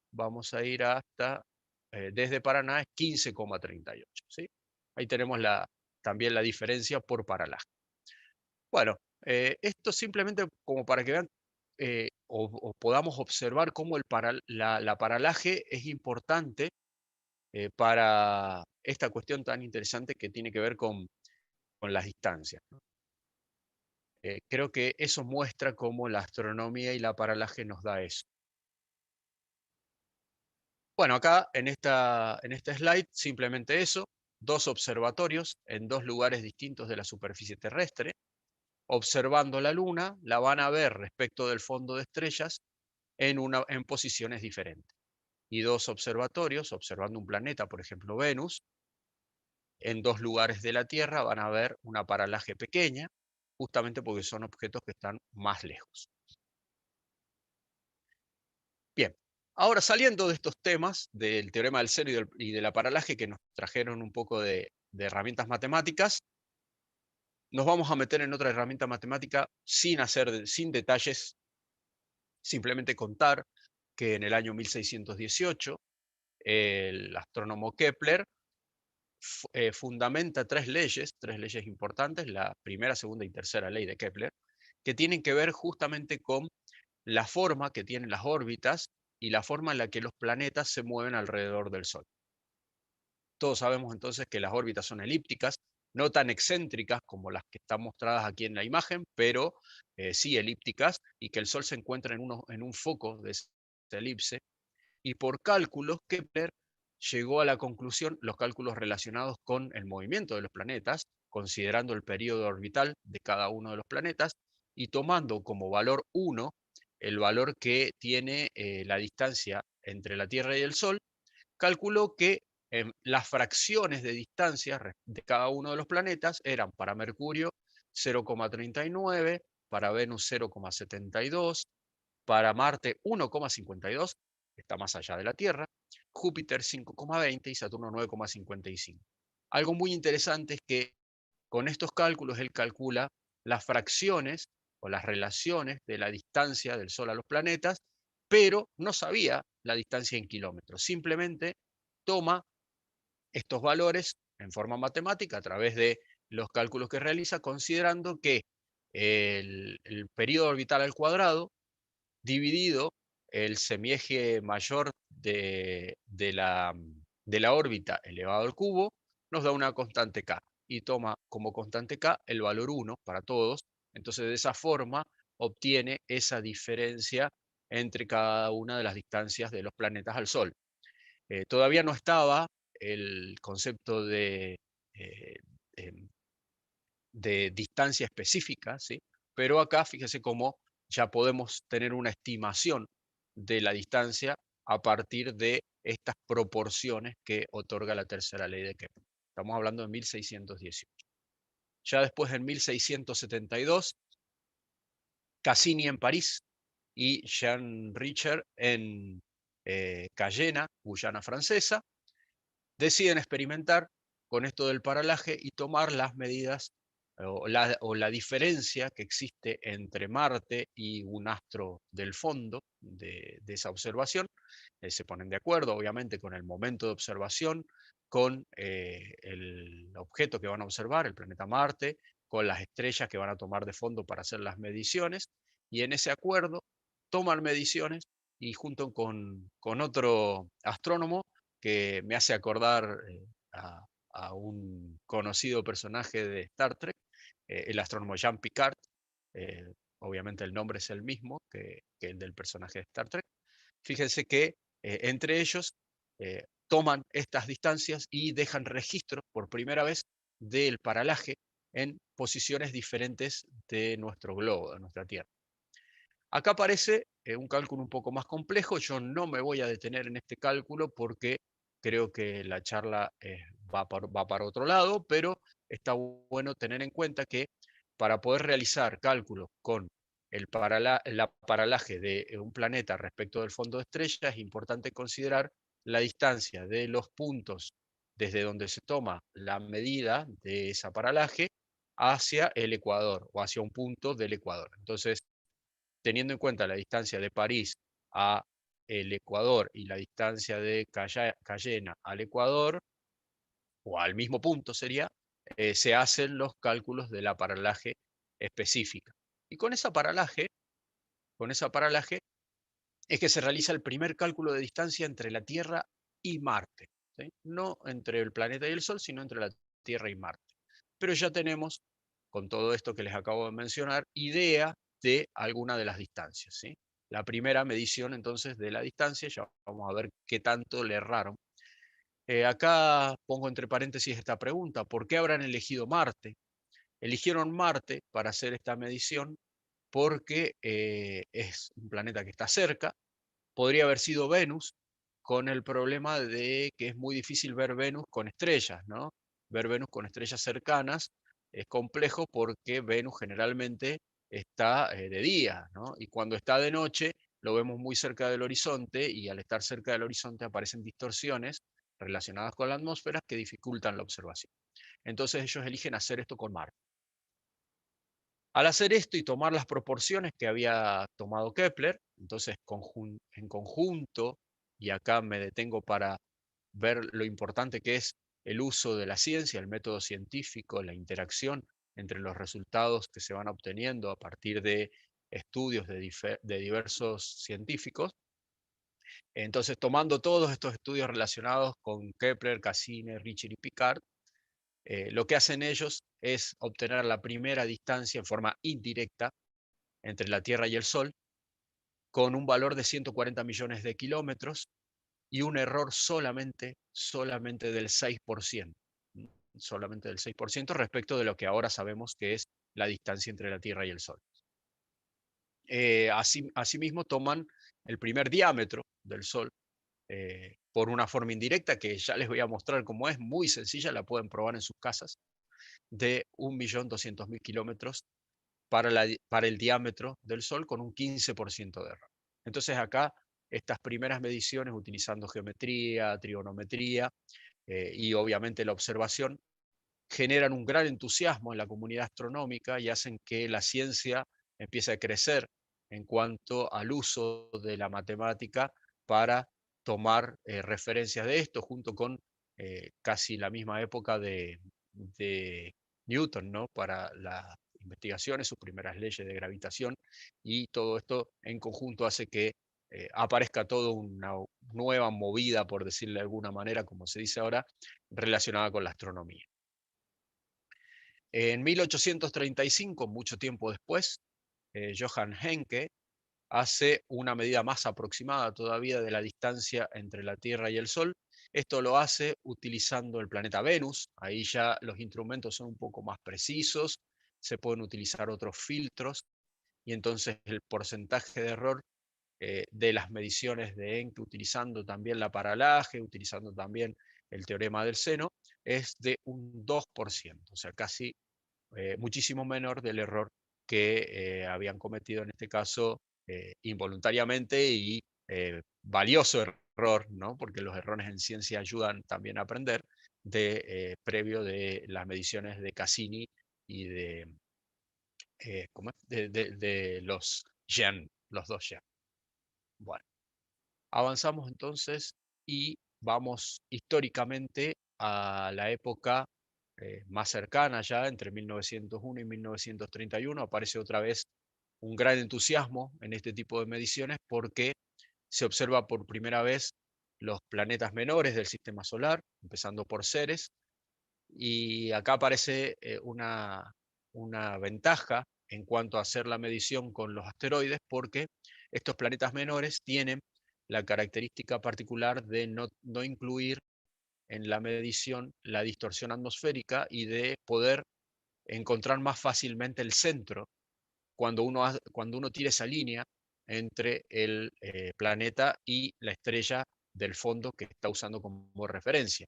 Vamos a ir hasta, desde Paraná es 15,38. ¿Sí? Ahí tenemos también la diferencia por paralaje. Bueno, esto simplemente como para que vean o podamos observar cómo la paralaje es importante para esta cuestión tan interesante que tiene que ver con con las distancias, ¿no? Creo que eso muestra cómo la astronomía y la paralaje nos da eso. Bueno, acá en este slide simplemente eso, dos observatorios en dos lugares distintos de la superficie terrestre, observando la Luna, la van a ver respecto del fondo de estrellas en posiciones diferentes. Y dos observatorios, observando un planeta, por ejemplo Venus, en dos lugares de la Tierra van a ver una paralaje pequeña, justamente porque son objetos que están más lejos. Bien, ahora saliendo de estos temas, del teorema del cero y de la paralaje que nos trajeron un poco de herramientas matemáticas, nos vamos a meter en otra herramienta matemática sin detalles, simplemente contar que en el año 1618 el astrónomo Kepler fundamenta tres leyes importantes, la primera, segunda y tercera ley de Kepler, que tienen que ver justamente con la forma que tienen las órbitas y la forma en la que los planetas se mueven alrededor del Sol. Todos sabemos entonces que las órbitas son elípticas, no tan excéntricas como las que están mostradas aquí en la imagen, pero sí elípticas, y que el Sol se encuentra en un foco de esa elipse. Y por cálculos, Kepler llegó a la conclusión, los cálculos relacionados con el movimiento de los planetas, considerando el periodo orbital de cada uno de los planetas, y tomando como valor 1 el valor que tiene la distancia entre la Tierra y el Sol, calculó que las fracciones de distancia de cada uno de los planetas eran para Mercurio 0,39, para Venus 0,72, para Marte 1,52, está más allá de la Tierra, Júpiter 5,20 y Saturno 9,55. Algo muy interesante es que con estos cálculos él calcula las fracciones o las relaciones de la distancia del Sol a los planetas, pero no sabía la distancia en kilómetros. Simplemente toma estos valores en forma matemática a través de los cálculos que realiza, considerando que el periodo orbital al cuadrado dividido el semieje mayor de la órbita elevado al cubo, nos da una constante k, y toma como constante k el valor 1 para todos. Entonces, de esa forma obtiene esa diferencia entre cada una de las distancias de los planetas al Sol. Todavía no estaba el concepto eh, em, de distancia específica, ¿sí? Pero acá fíjese cómo ya podemos tener una estimación de la distancia a partir de estas proporciones que otorga la tercera ley de Kepler. Estamos hablando de 1618. Ya después, en 1672, Cassini en París y Jean Richer en Cayena, Guyana Francesa, deciden experimentar con esto del paralaje y tomar las medidas o la diferencia que existe entre Marte y un astro del fondo de esa observación. Se ponen de acuerdo, obviamente, con el momento de observación, con el objeto que van a observar, el planeta Marte, con las estrellas que van a tomar de fondo para hacer las mediciones, y en ese acuerdo toman mediciones y junto con otro astrónomo que me hace acordar a un conocido personaje de Star Trek, el astrónomo Jean Picard. eh, Obviamente el nombre es el mismo que el del personaje de Star Trek. Fíjense que entre ellos toman estas distancias y dejan registro por primera vez del paralaje en posiciones diferentes de nuestro globo, de nuestra Tierra. Acá aparece un cálculo un poco más complejo. Yo no me voy a detener en este cálculo porque creo que la charla va para otro lado, pero está bueno tener en cuenta que para poder realizar cálculos con la paralaje de un planeta respecto del fondo de estrella, es importante considerar la distancia de los puntos desde donde se toma la medida de esa paralaje hacia el ecuador o hacia un punto del ecuador. Entonces, teniendo en cuenta la distancia de París a el Ecuador y la distancia de Cayena al Ecuador, o al mismo punto sería, se hacen los cálculos de la paralaje específica. Y con esa paralaje es que se realiza el primer cálculo de distancia entre la Tierra y Marte, ¿sí? No entre el planeta y el Sol, sino entre la Tierra y Marte. pero ya tenemos, con todo esto que les acabo de mencionar, idea de alguna de las distancias, ¿sí? La primera medición entonces de la distancia, ya vamos a ver qué tanto le erraron. Acá pongo entre paréntesis esta pregunta: ¿por qué habrán elegido Marte? Eligieron Marte para hacer esta medición porque es un planeta que está cerca. Podría haber sido Venus, con el problema de que es muy difícil ver Venus con estrellas, ¿no? Ver Venus con estrellas cercanas es complejo porque Venus generalmente está de día, ¿no? Y cuando está de noche lo vemos muy cerca del horizonte, y al estar cerca del horizonte aparecen distorsiones relacionadas con la atmósfera que dificultan la observación. Entonces ellos eligen hacer esto con Marte. Al hacer esto y tomar las proporciones que había tomado Kepler, entonces en conjunto, y acá me detengo para ver lo importante que es el uso de la ciencia, el método científico, la interacción entre los resultados que se van obteniendo a partir de estudios de diversos científicos. Entonces, tomando todos estos estudios relacionados con Kepler, Cassini, Richter y Picard, lo que hacen ellos es obtener la primera distancia en forma indirecta entre la Tierra y el Sol, con un valor de 140 millones de kilómetros y un error solamente del 6%, solamente del 6% respecto de lo que ahora sabemos que es la distancia entre la Tierra y el Sol. Asimismo, toman el primer diámetro del Sol por una forma indirecta, que ya les voy a mostrar cómo es, muy sencilla, la pueden probar en sus casas, de 1.200.000 kilómetros para el diámetro del Sol, con un 15% de error. Entonces acá estas primeras mediciones, utilizando geometría, trigonometría y obviamente la observación, generan un gran entusiasmo en la comunidad astronómica y hacen que la ciencia empiece a crecer en cuanto al uso de la matemática para tomar referencias de esto, junto con casi la misma época de Newton, ¿no? Para las investigaciones, sus primeras leyes de gravitación, y todo esto en conjunto hace que aparezca toda una nueva movida, por decirlo de alguna manera, como se dice ahora, relacionada con la astronomía. En 1835, mucho tiempo después, Johann Henke hace una medida más aproximada todavía de la distancia entre la Tierra y el Sol. Esto lo hace utilizando el planeta Venus. Ahí ya los instrumentos son un poco más precisos, se pueden utilizar otros filtros, y entonces el porcentaje de error de las mediciones de Encke, utilizando también la paralaje, utilizando también el teorema del seno, es de un 2%, o sea, casi muchísimo menor del error que habían cometido en este caso involuntariamente, y valioso error, ¿no? Porque los errores en ciencia ayudan también a aprender, previo de las mediciones de Cassini y de los Jean, los dos Jean. Bueno, avanzamos entonces y vamos históricamente a la época más cercana, ya entre 1901 y 1931. Aparece otra vez un gran entusiasmo en este tipo de mediciones porque se observa por primera vez los planetas menores del sistema solar, empezando por Ceres, y acá aparece una ventaja en cuanto a hacer la medición con los asteroides, porque estos planetas menores tienen la característica particular de no incluir en la medición la distorsión atmosférica, y de poder encontrar más fácilmente el centro cuando uno tira esa línea entre el planeta y la estrella del fondo que está usando como referencia.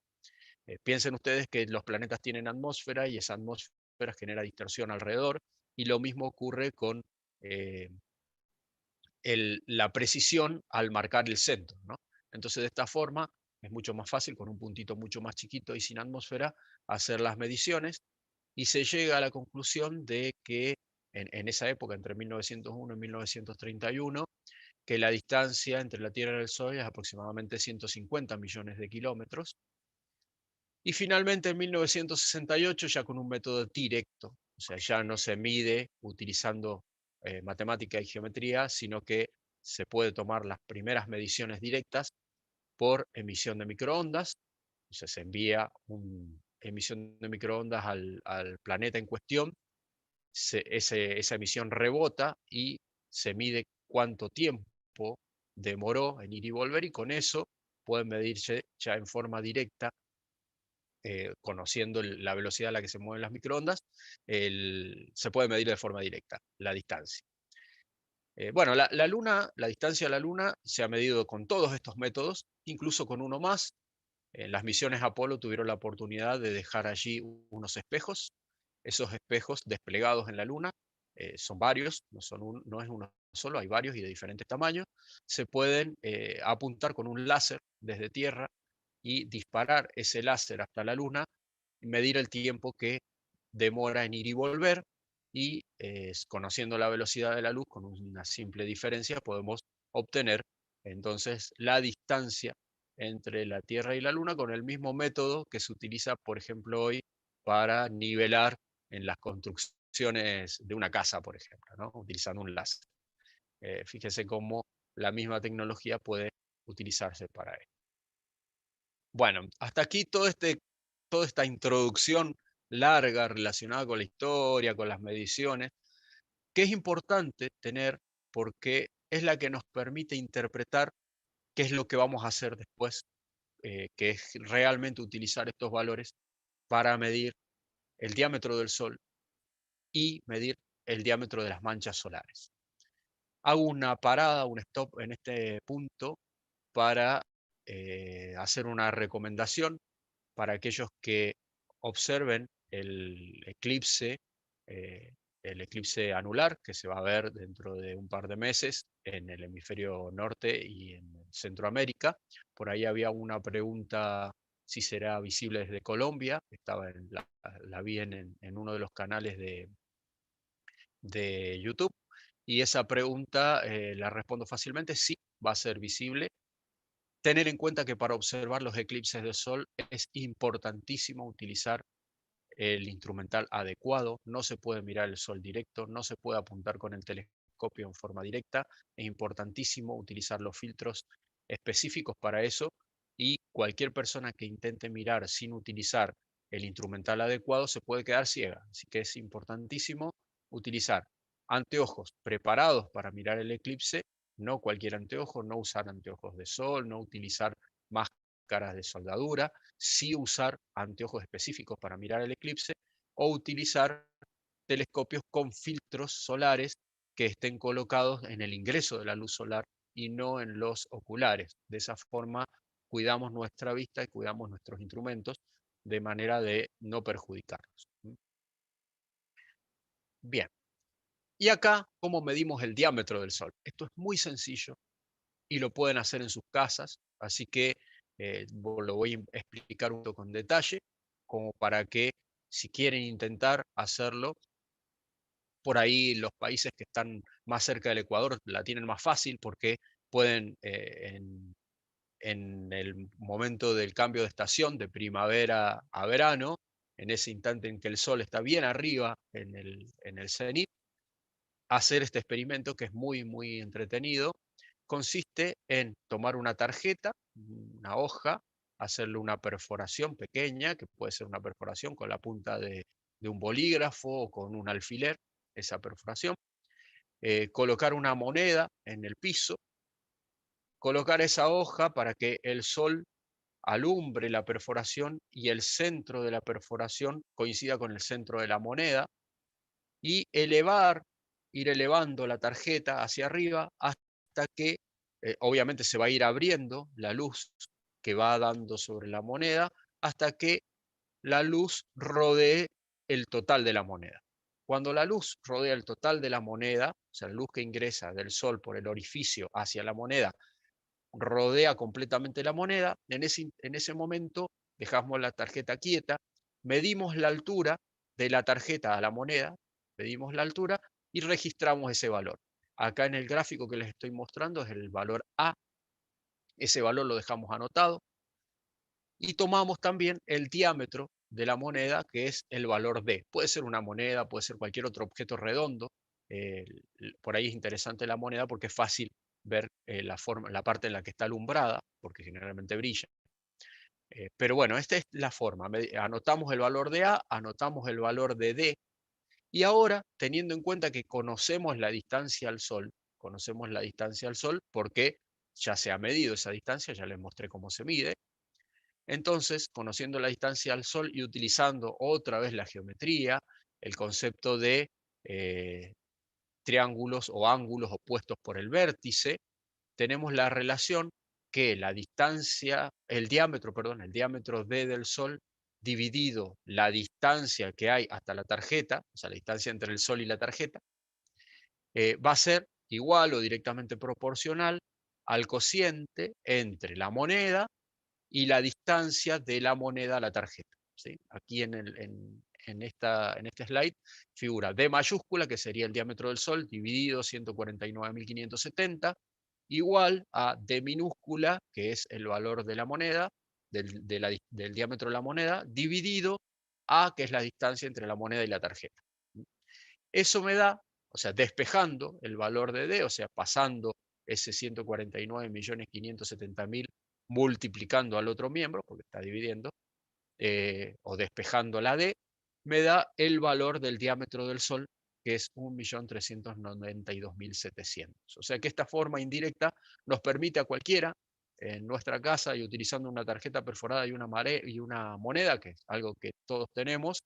Piensen ustedes que los planetas tienen atmósfera, y esa atmósfera genera distorsión alrededor, y lo mismo ocurre con eh, la precisión al marcar el centro, ¿no? Entonces, de esta forma es mucho más fácil, con un puntito mucho más chiquito y sin atmósfera, hacer las mediciones, y se llega a la conclusión de que en esa época, entre 1901 y 1931, que la distancia entre la Tierra y el Sol es aproximadamente 150 millones de kilómetros. Y finalmente en 1968, ya con un método directo, o sea, ya no se mide utilizando matemática y geometría, sino que se puede tomar las primeras mediciones directas por emisión de microondas. Entonces se envía emisión de microondas al planeta en cuestión, esa emisión rebota y se mide cuánto tiempo demoró en ir y volver, y con eso pueden medirse ya en forma directa, conociendo la velocidad a la que se mueven las microondas, se puede medir de forma directa la distancia. Bueno, la distancia a la Luna se ha medido con todos estos métodos, incluso con uno más. En las misiones Apolo tuvieron la oportunidad de dejar allí unos espejos. Esos espejos desplegados en la Luna, son varios, no es uno solo, hay varios y de diferentes tamaños. Se pueden apuntar con un láser desde tierra y disparar ese láser hasta la Luna y medir el tiempo que demora en ir y volver, y conociendo la velocidad de la luz con una simple diferencia podemos obtener entonces la distancia entre la Tierra y la Luna con el mismo método que se utiliza, por ejemplo, hoy para nivelar en las construcciones de una casa, por ejemplo, ¿no? Utilizando un láser. Fíjese cómo la misma tecnología puede utilizarse para esto. Bueno, hasta aquí toda esta introducción larga relacionada con la historia, con las mediciones, que es importante tener porque es la que nos permite interpretar qué es lo que vamos a hacer después, que es realmente utilizar estos valores para medir el diámetro del Sol y medir el diámetro de las manchas solares. Hago una parada, un stop en este punto para hacer una recomendación para aquellos que observen eh, el eclipse anular, que se va a ver dentro de un par de meses en el hemisferio norte y en Centroamérica. Por ahí había una pregunta si será visible desde Colombia, la vi en uno de los canales de YouTube, y esa pregunta la respondo fácilmente: sí, va a ser visible. Tener en cuenta que para observar los eclipses de sol es importantísimo utilizar el instrumental adecuado. No se puede mirar el sol directo, no se puede apuntar con el telescopio en forma directa. Es importantísimo utilizar los filtros específicos para eso, y cualquier persona que intente mirar sin utilizar el instrumental adecuado se puede quedar ciega. Así que es importantísimo utilizar anteojos preparados para mirar el eclipse, no cualquier anteojo, no usar anteojos de sol, no utilizar máscaras de soldadura, sí usar anteojos específicos para mirar el eclipse, o utilizar telescopios con filtros solares que estén colocados en el ingreso de la luz solar y no en los oculares. De esa forma cuidamos nuestra vista y cuidamos nuestros instrumentos de manera de no perjudicarlos. Bien, y acá, ¿cómo medimos el diámetro del Sol? Esto es muy sencillo y lo pueden hacer en sus casas, así que lo voy a explicar un poco con detalle, como para que si quieren intentar hacerlo, por ahí los países que están más cerca del Ecuador la tienen más fácil porque pueden, en el momento del cambio de estación, de primavera a verano, en ese instante en que el sol está bien arriba en el cenit, hacer este experimento que es muy, muy entretenido. Consiste en tomar una tarjeta, una hoja, hacerle una perforación pequeña, que puede ser una perforación con la punta de un bolígrafo o con un alfiler, esa perforación, colocar una moneda en el piso, colocar esa hoja para que el sol alumbre la perforación y el centro de la perforación coincida con el centro de la moneda, y ir elevando la tarjeta hacia arriba hasta que obviamente se va a ir abriendo la luz que va dando sobre la moneda hasta que la luz rodee el total de la moneda. Cuando la luz rodea el total de la moneda, o sea, la luz que ingresa del sol por el orificio hacia la moneda, rodea completamente la moneda, en ese momento dejamos la tarjeta quieta, medimos la altura de la tarjeta a la moneda, medimos la altura y registramos ese valor. Acá en el gráfico que les estoy mostrando es el valor A, ese valor lo dejamos anotado, y tomamos también el diámetro de la moneda, que es el valor D. Puede ser una moneda, puede ser cualquier otro objeto redondo. Eh, por ahí es interesante la moneda porque es fácil ver la parte en la que está alumbrada, porque generalmente brilla. Pero bueno, esta es la forma. Anotamos el valor de A, anotamos el valor de D, y ahora, teniendo en cuenta que conocemos la distancia al Sol porque ya se ha medido esa distancia, ya les mostré cómo se mide. Entonces, conociendo la distancia al Sol y utilizando otra vez la geometría, el concepto de triángulos o ángulos opuestos por el vértice, tenemos la relación que la distancia, el diámetro, perdón, el diámetro D del Sol dividido la distancia que hay hasta la tarjeta, o sea, la distancia entre el Sol y la tarjeta, va a ser igual o directamente proporcional al cociente entre la moneda y la distancia de la moneda a la tarjeta. ¿Sí? Aquí en este slide figura D mayúscula, que sería el diámetro del Sol, dividido 149.570, igual a D minúscula, que es el valor de la moneda, del diámetro de la moneda, dividido A, que es la distancia entre la moneda y la tarjeta. Eso me da, o sea, despejando el valor de D, o sea, pasando ese 149.570.000 multiplicando al otro miembro, porque está dividiendo, o despejando la D, me da el valor del diámetro del Sol, que es 1.392.700. O sea que esta forma indirecta nos permite a cualquiera en nuestra casa y utilizando una tarjeta perforada y una moneda, que es algo que todos tenemos,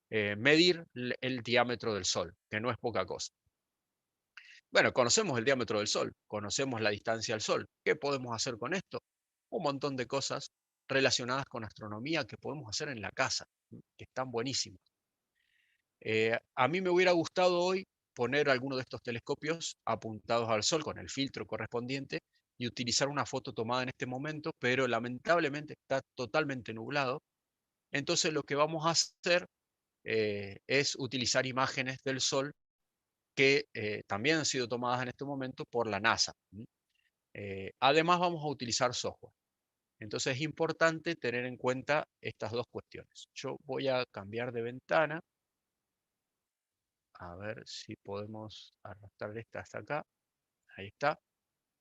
medir el diámetro del Sol, que no es poca cosa. Bueno, conocemos el diámetro del Sol, conocemos la distancia al Sol. ¿Qué podemos hacer con esto? Un montón de cosas relacionadas con astronomía que podemos hacer en la casa, que están buenísimas. A mí me hubiera gustado hoy poner alguno de estos telescopios apuntados al Sol con el filtro correspondiente y utilizar una foto tomada en este momento, pero lamentablemente está totalmente nublado. Entonces lo que vamos a hacer es utilizar imágenes del Sol que también han sido tomadas en este momento por la NASA. Además vamos a utilizar software. Entonces es importante tener en cuenta estas dos cuestiones. Yo voy a cambiar de ventana. A ver si podemos arrastrar esta hasta acá. Ahí está.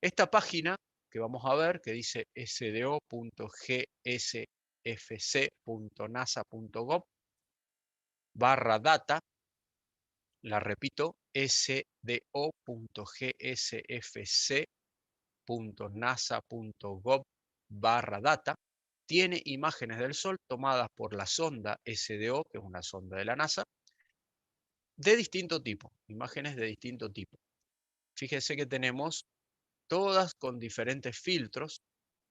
Esta página que vamos a ver, que dice sdo.gsfc.nasa.gov/data, la repito, sdo.gsfc.nasa.gov/data, tiene imágenes del Sol tomadas por la sonda SDO, que es una sonda de la NASA, de distinto tipo, imágenes de distinto tipo. Fíjense que tenemos todas con diferentes filtros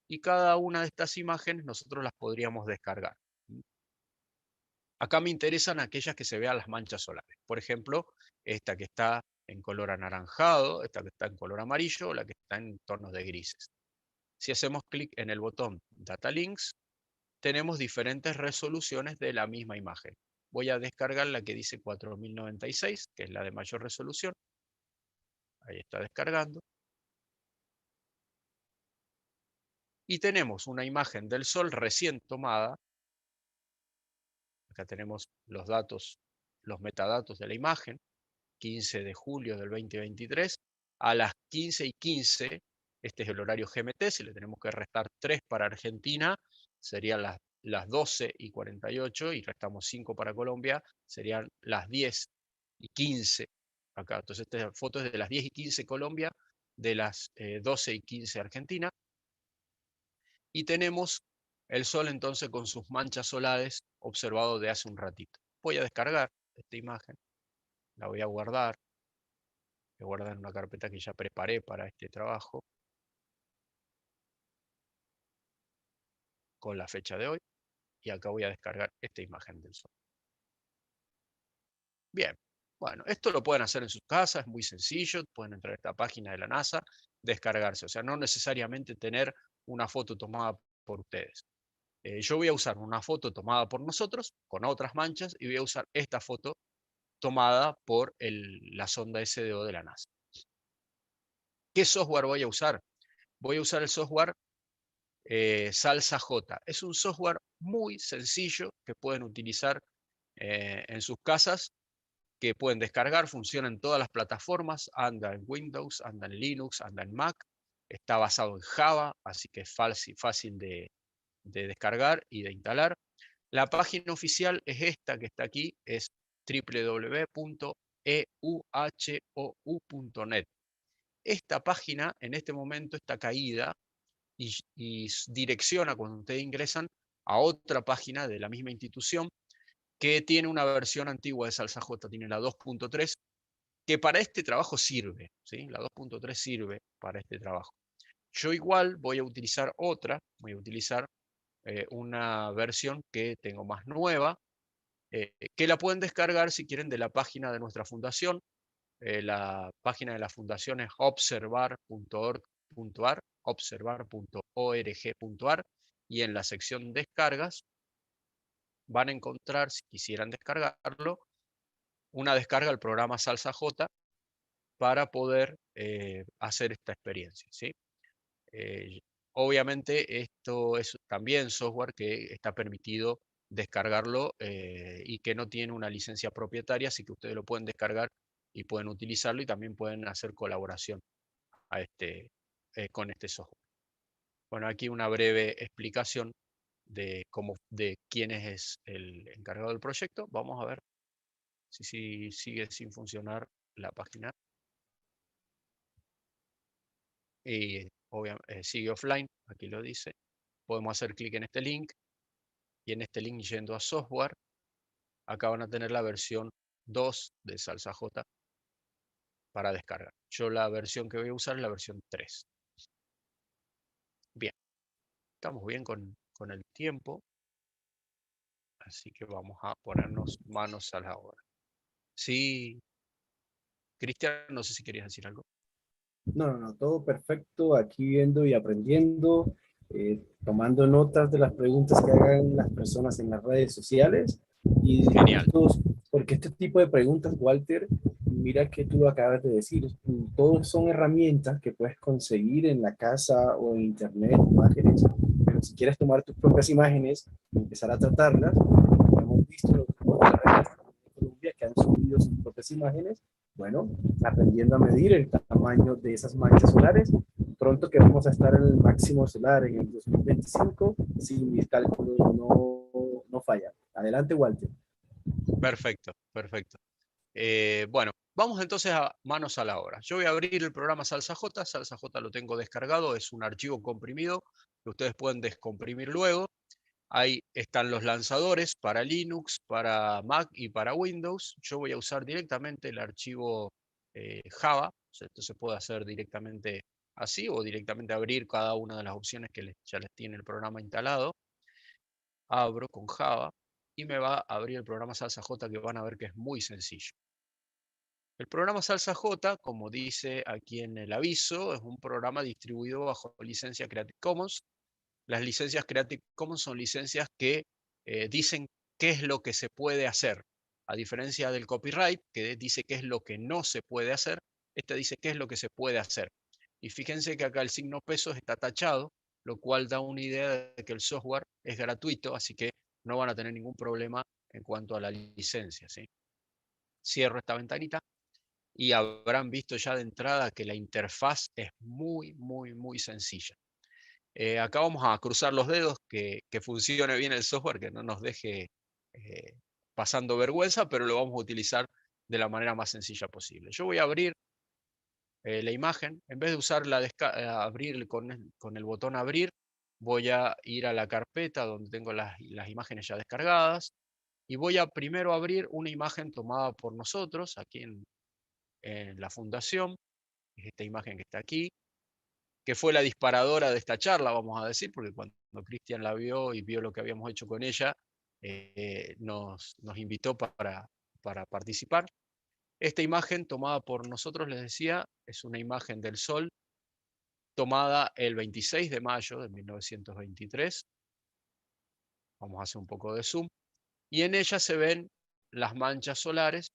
y cada una de estas imágenes nosotros las podríamos descargar. Acá me interesan aquellas que se vean las manchas solares. Por ejemplo, esta que está en color anaranjado, esta que está en color amarillo, o la que está en tonos de grises. Si hacemos clic en el botón Data Links, tenemos diferentes resoluciones de la misma imagen. Voy a descargar la que dice 4096, que es la de mayor resolución. Ahí está descargando. Y tenemos una imagen del Sol recién tomada. Acá tenemos los datos, los metadatos de la imagen. 15 de julio del 2023, a las 15:15, este es el horario GMT, si le tenemos que restar 3 para Argentina, serían las 12:48, y restamos 5 para Colombia, serían las 10:15 acá. Entonces esta foto es de las 10:15 Colombia, de las 12:15 Argentina, y tenemos el Sol entonces con sus manchas solares observado de hace un ratito. Voy a descargar esta imagen, la voy a guardar. Voy a guardar en una carpeta que ya preparé para este trabajo con la fecha de hoy, y acá voy a descargar esta imagen del Sol. Bien, bueno, esto lo pueden hacer en sus casas, es muy sencillo, pueden entrar a esta página de la NASA, descargarse, o sea, no necesariamente tener una foto tomada por ustedes. Yo voy a usar una foto tomada por nosotros, con otras manchas, y voy a usar esta foto tomada por la sonda SDO de la NASA. ¿Qué software voy a usar? Voy a usar el software Salsa J. Es un software muy sencillo que pueden utilizar en sus casas, que pueden descargar, funciona en todas las plataformas, anda en Windows, anda en Linux, anda en Mac, está basado en Java, así que es fácil de descargar y de instalar. La página oficial es esta que está aquí, es www.euhou.net. Esta página en este momento está caída y direcciona cuando ustedes ingresan a otra página de la misma institución que tiene una versión antigua de SalsaJ, tiene la 2.3, que para este trabajo sirve, ¿sí? La 2.3 sirve para este trabajo. Yo igual voy a utilizar otra, voy a utilizar una versión que tengo más nueva, que la pueden descargar si quieren de la página de nuestra fundación. La página de la fundación es observar.org.ar, observar.org.ar, y en la sección descargas van a encontrar, si quisieran descargarlo, una descarga al programa SalsaJ para poder hacer esta experiencia, ¿sí? Obviamente esto es también software que está permitido descargarlo y que no tiene una licencia propietaria, así que ustedes lo pueden descargar y pueden utilizarlo y también pueden hacer colaboración con este software. Bueno, aquí una breve explicación de quién es el encargado del proyecto. Vamos a ver si sigue sin funcionar la página. Y sigue offline, aquí lo dice. Podemos hacer clic en este link y en este link yendo a software, acá van a tener la versión 2 de SalsaJ para descargar. Yo la versión que voy a usar es la versión 3. Bien, estamos bien con el tiempo, así que vamos a ponernos manos a la obra. Sí, Cristian, no sé si querías decir algo. No, todo perfecto, aquí viendo y aprendiendo, tomando notas de las preguntas que hagan las personas en las redes sociales y Genial, porque este tipo de preguntas, Walter, mira que tú lo acabas de decir, todos son herramientas que puedes conseguir en la casa o en internet, imágenes, pero si quieres tomar tus propias imágenes y empezar a tratarlas, hemos visto los grupos de redes de Colombia que han subido sus propias imágenes, bueno, aprendiendo a medir el tamaño de esas manchas solares. Pronto que vamos a estar en el máximo solar en el 2025, si mis cálculos no fallan. Adelante, Walter. perfecto, perfecto. Bueno, vamos entonces a manos a la obra. Yo voy a abrir el programa SalsaJ. SalsaJ lo tengo descargado, es un archivo comprimido que ustedes pueden descomprimir luego. Ahí están los lanzadores para Linux, para Mac y para Windows. Yo voy a usar directamente el archivo Java. Esto se puede hacer directamente así o directamente abrir cada una de las opciones que ya les tiene el programa instalado. Abro con Java y me va a abrir el programa SalsaJ, que van a ver que es muy sencillo. El programa SalsaJ, como dice aquí en el aviso, es un programa distribuido bajo licencia Creative Commons. Las licencias Creative Commons son licencias que dicen qué es lo que se puede hacer. A diferencia del copyright, que dice qué es lo que no se puede hacer, esta dice qué es lo que se puede hacer. Y fíjense que acá el signo pesos está tachado, lo cual da una idea de que el software es gratuito, así que no van a tener ningún problema en cuanto a la licencia, ¿sí? Cierro esta ventanita y habrán visto ya de entrada que la interfaz es muy sencilla. Acá vamos a cruzar los dedos que funcione bien el software, que no nos deje pasando vergüenza, pero lo vamos a utilizar de la manera más sencilla posible. Yo voy a abrir la imagen, en vez de usar abrir con el botón abrir, voy a ir a la carpeta donde tengo las imágenes ya descargadas y voy a primero abrir una imagen tomada por nosotros aquí en la fundación, es esta imagen que está aquí, que fue la disparadora de esta charla, vamos a decir, porque cuando Cristian la vio y vio lo que habíamos hecho con ella, nos invitó para participar. Esta imagen tomada por nosotros, les decía, es una imagen del Sol tomada el 26 de mayo de 1923. Vamos a hacer un poco de zoom. Y en ella se ven las manchas solares.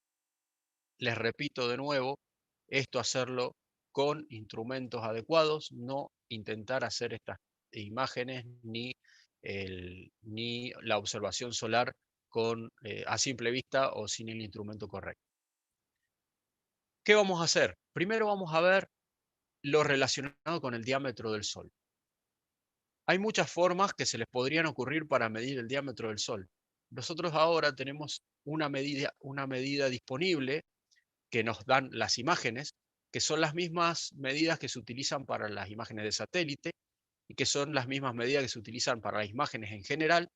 Les repito de nuevo, esto hacerlo con instrumentos adecuados, no intentar hacer estas imágenes ni la observación solar a simple vista o sin el instrumento correcto. ¿Qué vamos a hacer? Primero vamos a ver lo relacionado con el diámetro del Sol. Hay muchas formas que se les podrían ocurrir para medir el diámetro del Sol. Nosotros ahora tenemos una medida disponible que nos dan las imágenes, que son las mismas medidas que se utilizan para las imágenes de satélite y que son las mismas medidas que se utilizan para las imágenes en general,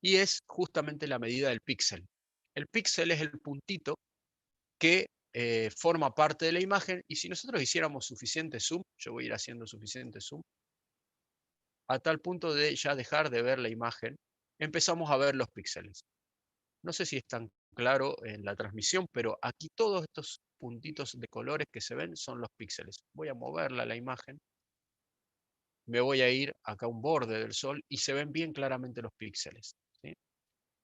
y es justamente la medida del píxel. El píxel es el puntito que forma parte de la imagen, y si nosotros hiciéramos suficiente zoom, yo voy a ir haciendo suficiente zoom, a tal punto de ya dejar de ver la imagen, empezamos a ver los píxeles. No sé si es tan claro en la transmisión, pero aquí todos estos puntitos de colores que se ven son los píxeles. Voy a moverla la imagen, me voy a ir acá a un borde del Sol y se ven bien claramente los píxeles, ¿sí?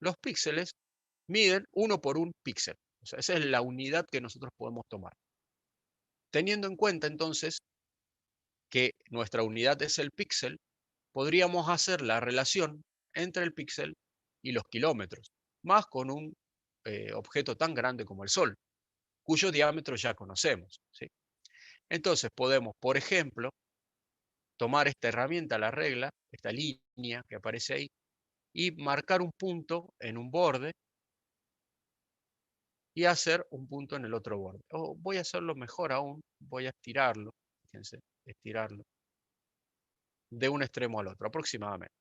Los píxeles miden 1 por 1 píxel. O sea, esa es la unidad que nosotros podemos tomar. Teniendo en cuenta entonces que nuestra unidad es el píxel, podríamos hacer la relación entre el píxel y los kilómetros, más con un objeto tan grande como el Sol, cuyo diámetro ya conocemos, ¿sí? Entonces podemos, por ejemplo, tomar esta herramienta, la regla, esta línea que aparece ahí, y marcar un punto en un borde y hacer un punto en el otro borde. O voy a hacerlo mejor aún, voy a estirarlo, fíjense, estirarlo de un extremo al otro aproximadamente.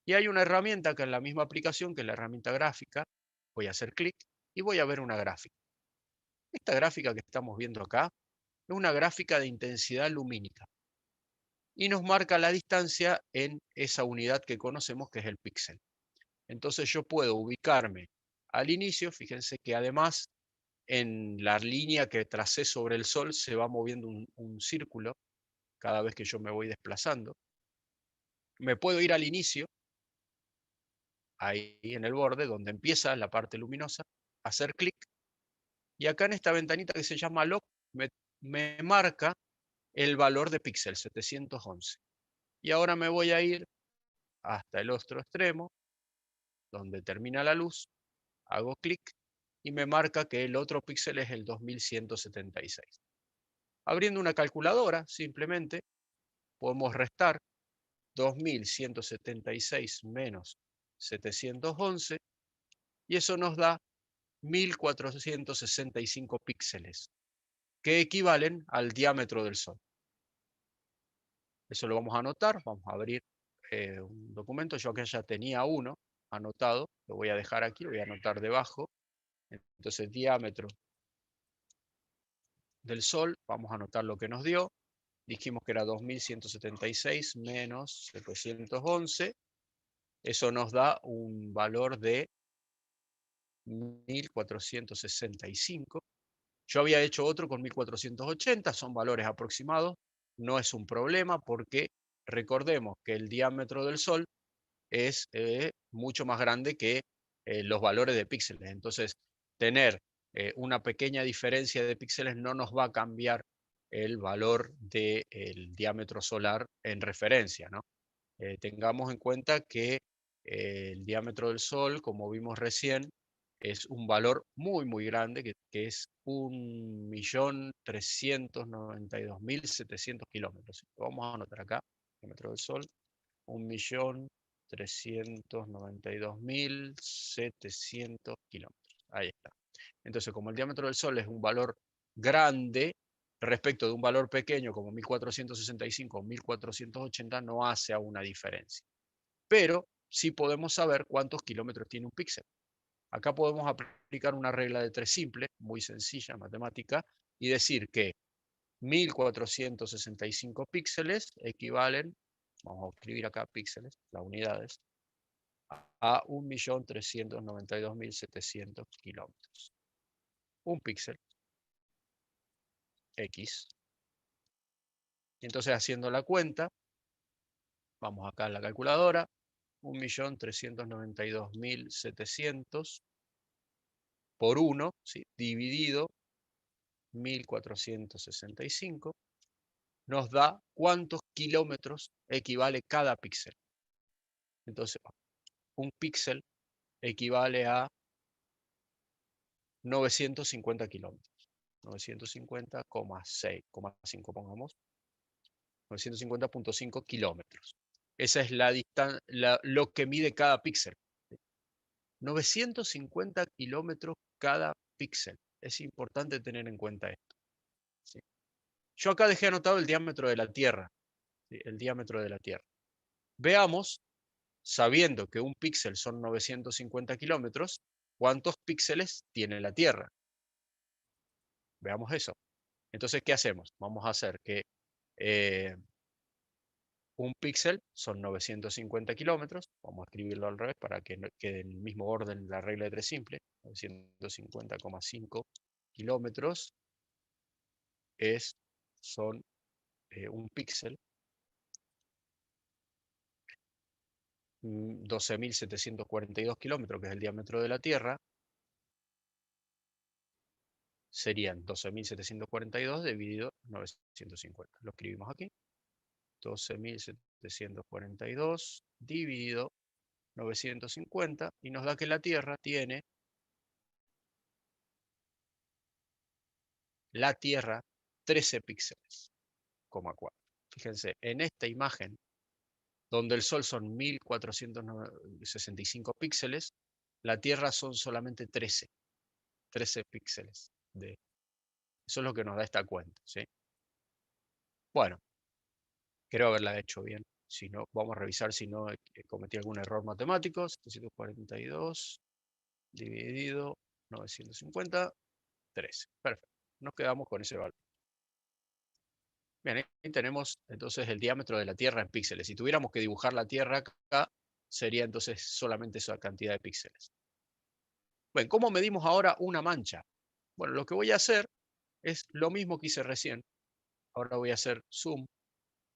Y hay una herramienta que es la misma aplicación, que es la herramienta gráfica. Voy a hacer clic y voy a ver una gráfica. Esta gráfica que estamos viendo acá es una gráfica de intensidad lumínica y nos marca la distancia en esa unidad que conocemos, que es el píxel. Entonces yo puedo ubicarme al inicio, fíjense que además en la línea que tracé sobre el Sol se va moviendo un círculo cada vez que yo me voy desplazando. Me puedo ir al inicio, ahí en el borde, donde empieza la parte luminosa, hacer clic, y acá en esta ventanita que se llama log, me marca el valor de píxel, 711. Y ahora me voy a ir hasta el otro extremo, donde termina la luz, hago clic y me marca que el otro píxel es el 2176. Abriendo una calculadora, simplemente podemos restar 2176 menos 711 y eso nos da 1465 píxeles, que equivalen al diámetro del Sol. Eso lo vamos a anotar, vamos a abrir un documento, yo acá ya tenía uno anotado, lo voy a dejar aquí, lo voy a anotar debajo. Entonces, diámetro del Sol, vamos a anotar lo que nos dio. Dijimos que era 2176 menos 711. Eso nos da un valor de 1465. Yo había hecho otro con 1480, son valores aproximados. No es un problema porque recordemos que el diámetro del Sol es mucho más grande que los valores de píxeles. Entonces, tener una pequeña diferencia de píxeles no nos va a cambiar el valor del diámetro solar en referencia, ¿no? Tengamos en cuenta que el diámetro del Sol, como vimos recién, es un valor muy, muy grande, que es 1.392.700 kilómetros. Lo vamos a anotar acá, diámetro del Sol, 1.392.700 kilómetros. Ahí está. Entonces, como el diámetro del Sol es un valor grande, respecto de un valor pequeño como 1465 o 1480, no hace aún una diferencia. Pero sí podemos saber cuántos kilómetros tiene un píxel. Acá podemos aplicar una regla de tres simple, muy sencilla, matemática, y decir que 1465 píxeles equivalen, vamos a escribir acá píxeles, las unidades, a 1.392.700 kilómetros. Un píxel X. Y entonces, haciendo la cuenta, vamos acá a la calculadora, 1.392.700 por 1, ¿sí?, dividido 1465, nos da cuántos kilómetros equivale cada píxel. Entonces, un píxel equivale a 950 kilómetros. 950,6,5 pongamos. 950,5 kilómetros. Esa es la lo que mide cada píxel. 950 kilómetros cada píxel. Es importante tener en cuenta esto. ¿Sí? Yo acá dejé anotado el diámetro de la Tierra. ¿Sí? El diámetro de la Tierra. Veamos, sabiendo que un píxel son 950 kilómetros, ¿cuántos píxeles tiene la Tierra? Veamos eso. Entonces, ¿qué hacemos? Vamos a hacer que un píxel son 950 kilómetros. Vamos a escribirlo al revés para que quede en el mismo orden la regla de 3 simple. 950,5 kilómetros son un píxel. 12.742 kilómetros, que es el diámetro de la Tierra, serían 12.742 dividido 950. Lo escribimos aquí. 12.742 dividido 950 y nos da que la Tierra tiene 13 píxeles, 4. Fíjense, en esta imagen, donde el Sol son 1465 píxeles, la Tierra son solamente 13 píxeles. Eso es lo que nos da esta cuenta, ¿sí? Bueno, creo haberla hecho bien. Si no, vamos a revisar si no cometí algún error matemático. 742 dividido 950, 13. Perfecto. Nos quedamos con ese valor. Bien, ahí tenemos entonces el diámetro de la Tierra en píxeles. Si tuviéramos que dibujar la Tierra acá, sería entonces solamente esa cantidad de píxeles. Bueno, ¿cómo medimos ahora una mancha? Bueno, lo que voy a hacer es lo mismo que hice recién. Ahora voy a hacer zoom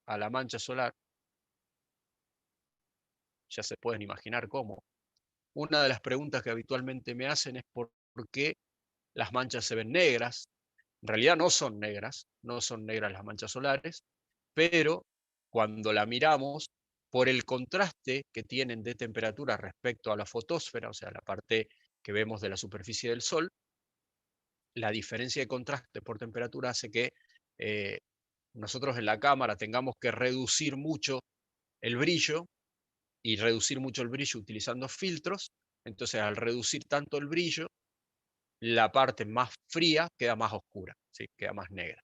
a la mancha solar. Ya se pueden imaginar cómo. Una de las preguntas que habitualmente me hacen es por qué las manchas se ven negras. En realidad no son negras las manchas solares, pero cuando la miramos, por el contraste que tienen de temperatura respecto a la fotosfera, o sea, la parte que vemos de la superficie del Sol, la diferencia de contraste por temperatura hace que nosotros en la cámara tengamos que reducir mucho el brillo y reducir mucho el brillo utilizando filtros. Entonces, al reducir tanto el brillo, la parte más fría queda más oscura, ¿sí? Queda más negra.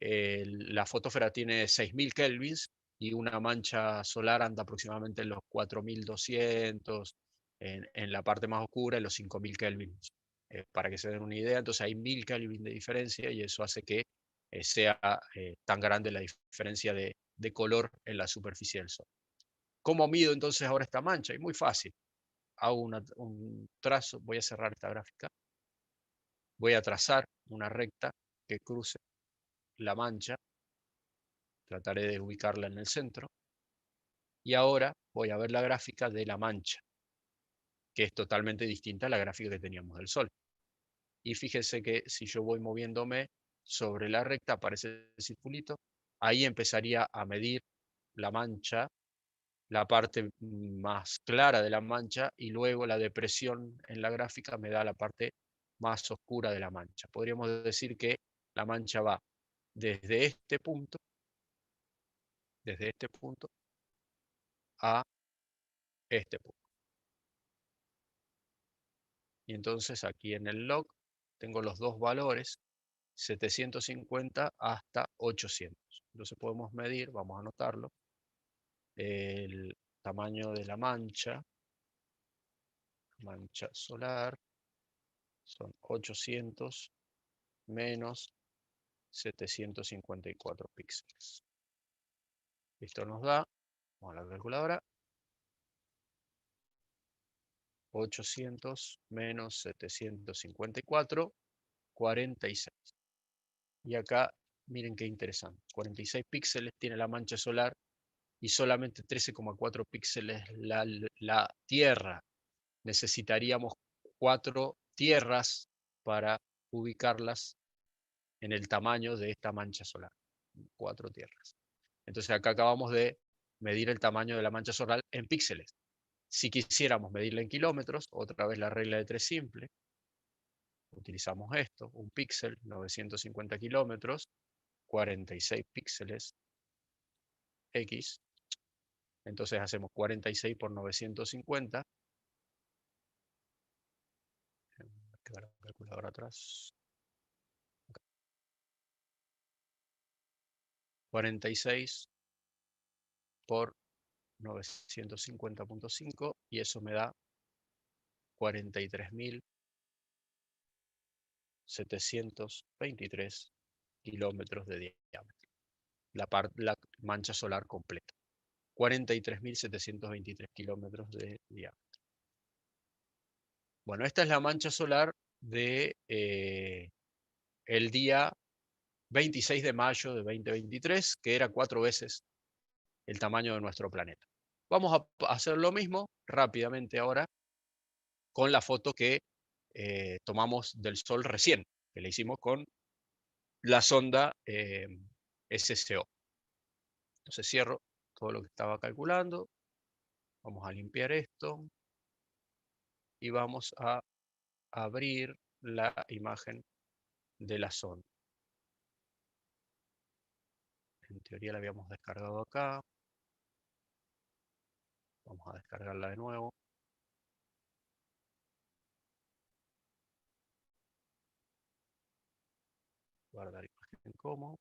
La fotosfera tiene 6000 kelvins y una mancha solar anda aproximadamente en los 4200, en la parte más oscura, en los 5000 kelvins. Para que se den una idea, entonces hay 1000 kelvin de diferencia y eso hace que sea tan grande la diferencia de color en la superficie del Sol. ¿Cómo mido entonces ahora esta mancha? Es muy fácil. Hago un trazo, voy a cerrar esta gráfica, voy a trazar una recta que cruce la mancha, trataré de ubicarla en el centro, y ahora voy a ver la gráfica de la mancha, que es totalmente distinta a la gráfica que teníamos del Sol. Y fíjense que si yo voy moviéndome sobre la recta, aparece el circulito, ahí empezaría a medir la mancha, la parte más clara de la mancha, y luego la depresión en la gráfica me da la parte más oscura de la mancha. Podríamos decir que la mancha va desde este punto a este punto. Y entonces aquí en el log tengo los dos valores, 750 hasta 800. Entonces podemos medir, vamos a anotarlo, el tamaño de la mancha solar, son 800 menos 754 píxeles. Esto nos da, vamos a la calculadora, 800 menos 754, 46. Y acá, miren qué interesante, 46 píxeles tiene la mancha solar y solamente 13,4 píxeles la Tierra. Necesitaríamos 4 tierras para ubicarlas en el tamaño de esta mancha solar. 4 tierras. Entonces acá acabamos de medir el tamaño de la mancha solar en píxeles. Si quisiéramos medirla en kilómetros, otra vez la regla de 3 simple, utilizamos esto, un píxel, 950 kilómetros, 46 píxeles, X, Entonces hacemos 46 por 950. Queda la calculadora atrás. 46 por 950.5 y eso me da 43.723 kilómetros de diámetro. La mancha solar completa. 43.723 kilómetros de diámetro. Bueno, esta es la mancha solar de el día 26 de mayo de 2023, que era 4 veces el tamaño de nuestro planeta. Vamos a hacer lo mismo rápidamente ahora con la foto que tomamos del Sol recién, que le hicimos con la sonda SCO. Entonces cierro todo lo que estaba calculando. Vamos a limpiar esto y vamos a abrir la imagen de la sonda. En teoría la habíamos descargado acá. Vamos a descargarla de nuevo. Guardar imagen como.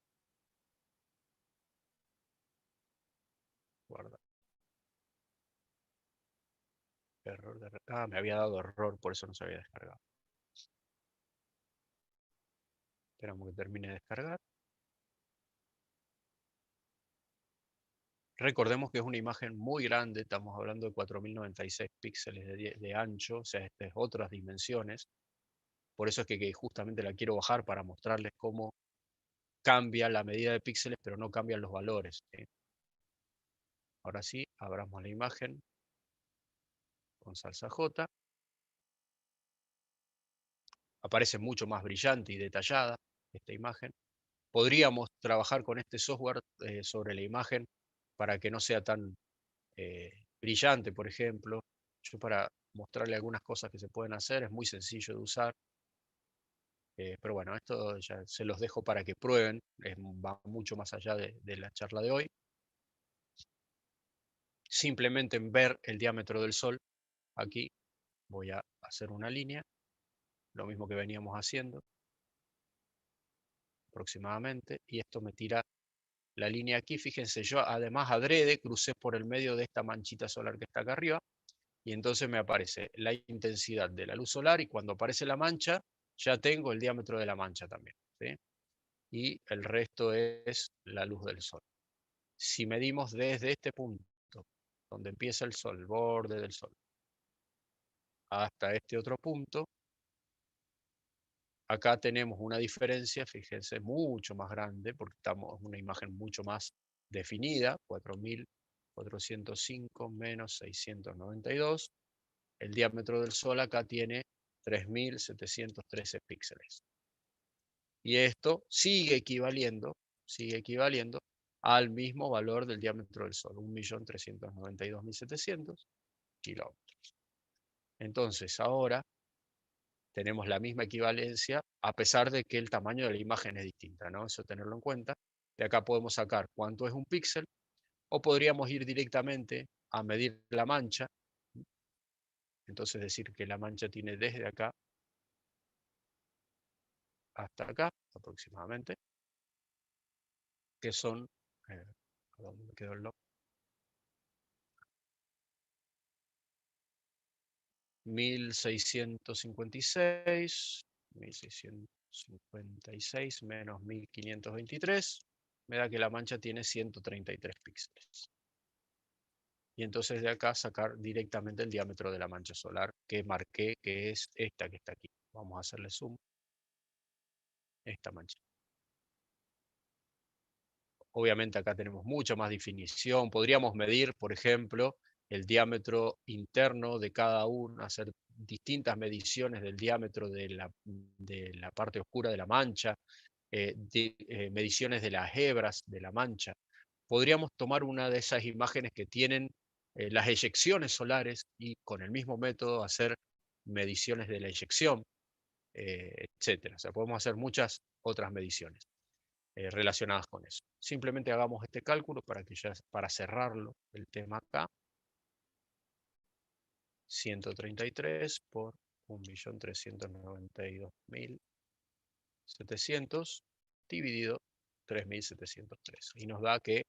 Guardar. Error de... Ah, me había dado error, por eso no se había descargado. Esperamos que termine de descargar. Recordemos que es una imagen muy grande, estamos hablando de 4096 píxeles de ancho, o sea, estas otras dimensiones. Por eso es que justamente la quiero bajar para mostrarles cómo cambia la medida de píxeles, pero no cambian los valores, ¿sí? Ahora sí, abramos la imagen con salsa J. Aparece mucho más brillante y detallada esta imagen. Podríamos trabajar con este software sobre la imagen para que no sea tan brillante, por ejemplo. Yo para mostrarle algunas cosas que se pueden hacer, es muy sencillo de usar. Pero bueno, esto ya se los dejo para que prueben, va mucho más allá de la charla de hoy. Simplemente en ver el diámetro del Sol, aquí voy a hacer una línea, lo mismo que veníamos haciendo aproximadamente, y esto me tira la línea aquí. Fíjense, yo además adrede crucé por el medio de esta manchita solar que está acá arriba, y entonces me aparece la intensidad de la luz solar, y cuando aparece la mancha, ya tengo el diámetro de la mancha también, ¿sí? Y el resto es la luz del Sol. Si medimos desde este punto, donde empieza el Sol, el borde del Sol, hasta este otro punto, acá tenemos una diferencia, fíjense, mucho más grande, porque estamos en una imagen mucho más definida, 4405 menos 692. El diámetro del Sol acá tiene 3713 píxeles. Y esto sigue equivaliendo al mismo valor del diámetro del Sol, 1.392.700 kilómetros. Entonces ahora tenemos la misma equivalencia, a pesar de que el tamaño de la imagen es distinta, ¿no? Eso tenerlo en cuenta. De acá podemos sacar cuánto es un píxel, o podríamos ir directamente a medir la mancha. Entonces decir que la mancha tiene desde acá hasta acá, aproximadamente, que son, ¿dónde me quedó el log? 1656 menos 1523, me da que la mancha tiene 133 píxeles. Y entonces de acá sacar directamente el diámetro de la mancha solar que marqué, que es esta que está aquí. Vamos a hacerle zoom. Esta mancha. Obviamente acá tenemos mucha más definición. Podríamos medir, por ejemplo, el diámetro interno de cada uno, hacer distintas mediciones del diámetro de la parte oscura de la mancha, mediciones de las hebras de la mancha. Podríamos tomar una de esas imágenes que tienen las eyecciones solares y con el mismo método hacer mediciones de la eyección, etc. O sea, podemos hacer muchas otras mediciones. relacionadas con eso. Simplemente hagamos este cálculo para cerrarlo el tema acá. 133 por 1.392.700 dividido 3.703. Y nos da que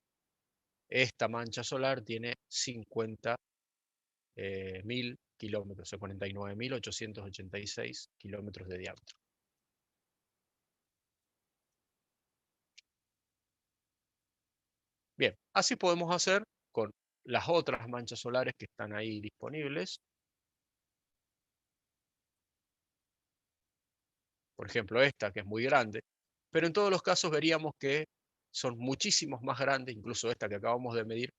esta mancha solar tiene 50.000 kilómetros, o 49.886 kilómetros de diámetro. Bien, así podemos hacer con las otras manchas solares que están ahí disponibles. Por ejemplo, esta que es muy grande, pero en todos los casos veríamos que son muchísimos más grandes, incluso esta que acabamos de medir,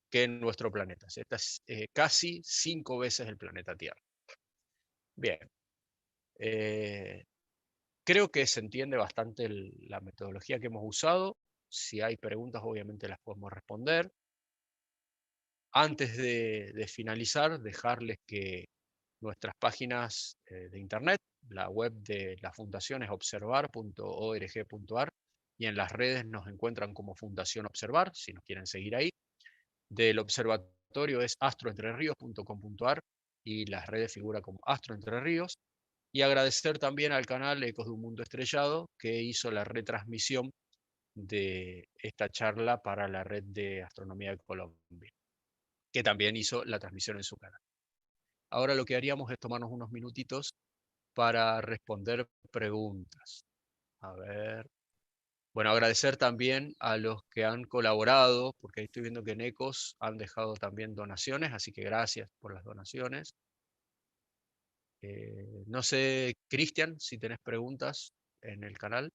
que en nuestro planeta. Esta es casi 5 veces el planeta Tierra. Bien, creo que se entiende bastante la metodología que hemos usado. Si hay preguntas, obviamente las podemos responder. Antes de finalizar, dejarles que nuestras páginas de internet, la web de la fundación es observar.org.ar y en las redes nos encuentran como Fundación Observar, si nos quieren seguir ahí. Del observatorio es astroentrerríos.com.ar y las redes figura como Astro Entre Ríos. Y agradecer también al canal Ecos de un Mundo Estrellado que hizo la retransmisión de esta charla para la red de astronomía de Colombia, que también hizo la transmisión en su canal. Ahora lo que haríamos es tomarnos unos minutitos para responder preguntas. A ver. Bueno, agradecer también a los que han colaborado, porque ahí estoy viendo que en Ecos han dejado también donaciones, así que gracias por las donaciones. No sé, Cristian, si tenés preguntas en el canal.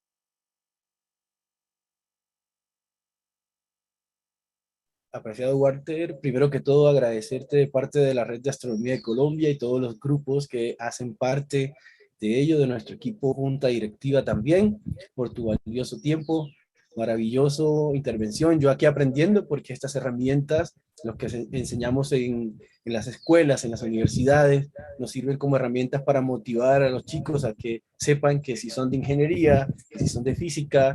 Apreciado Walter, primero que todo agradecerte de parte de la Red de Astronomía de Colombia y todos los grupos que hacen parte de ello, de nuestro equipo junta directiva también, por tu valioso tiempo, maravilloso intervención. Yo aquí aprendiendo porque estas herramientas, los que enseñamos en las escuelas, en las universidades, nos sirven como herramientas para motivar a los chicos a que sepan que si son de ingeniería, que si son de física,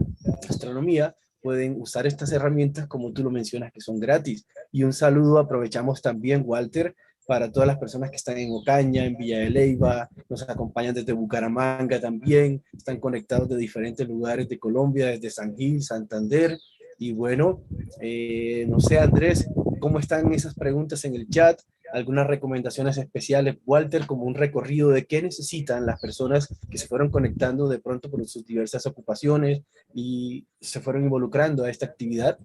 astronomía, pueden usar estas herramientas como tú lo mencionas, que son gratis. Y un saludo, aprovechamos también, Walter, para todas las personas que están en Ocaña, en Villa de Leyva, nos acompañan desde Bucaramanga también, están conectados de diferentes lugares de Colombia, desde San Gil, Santander. Y bueno, no sé, Andrés, ¿cómo están esas preguntas en el chat? Algunas recomendaciones especiales, Walter, como un recorrido de qué necesitan las personas que se fueron conectando de pronto por sus diversas ocupaciones y se fueron involucrando a esta actividad.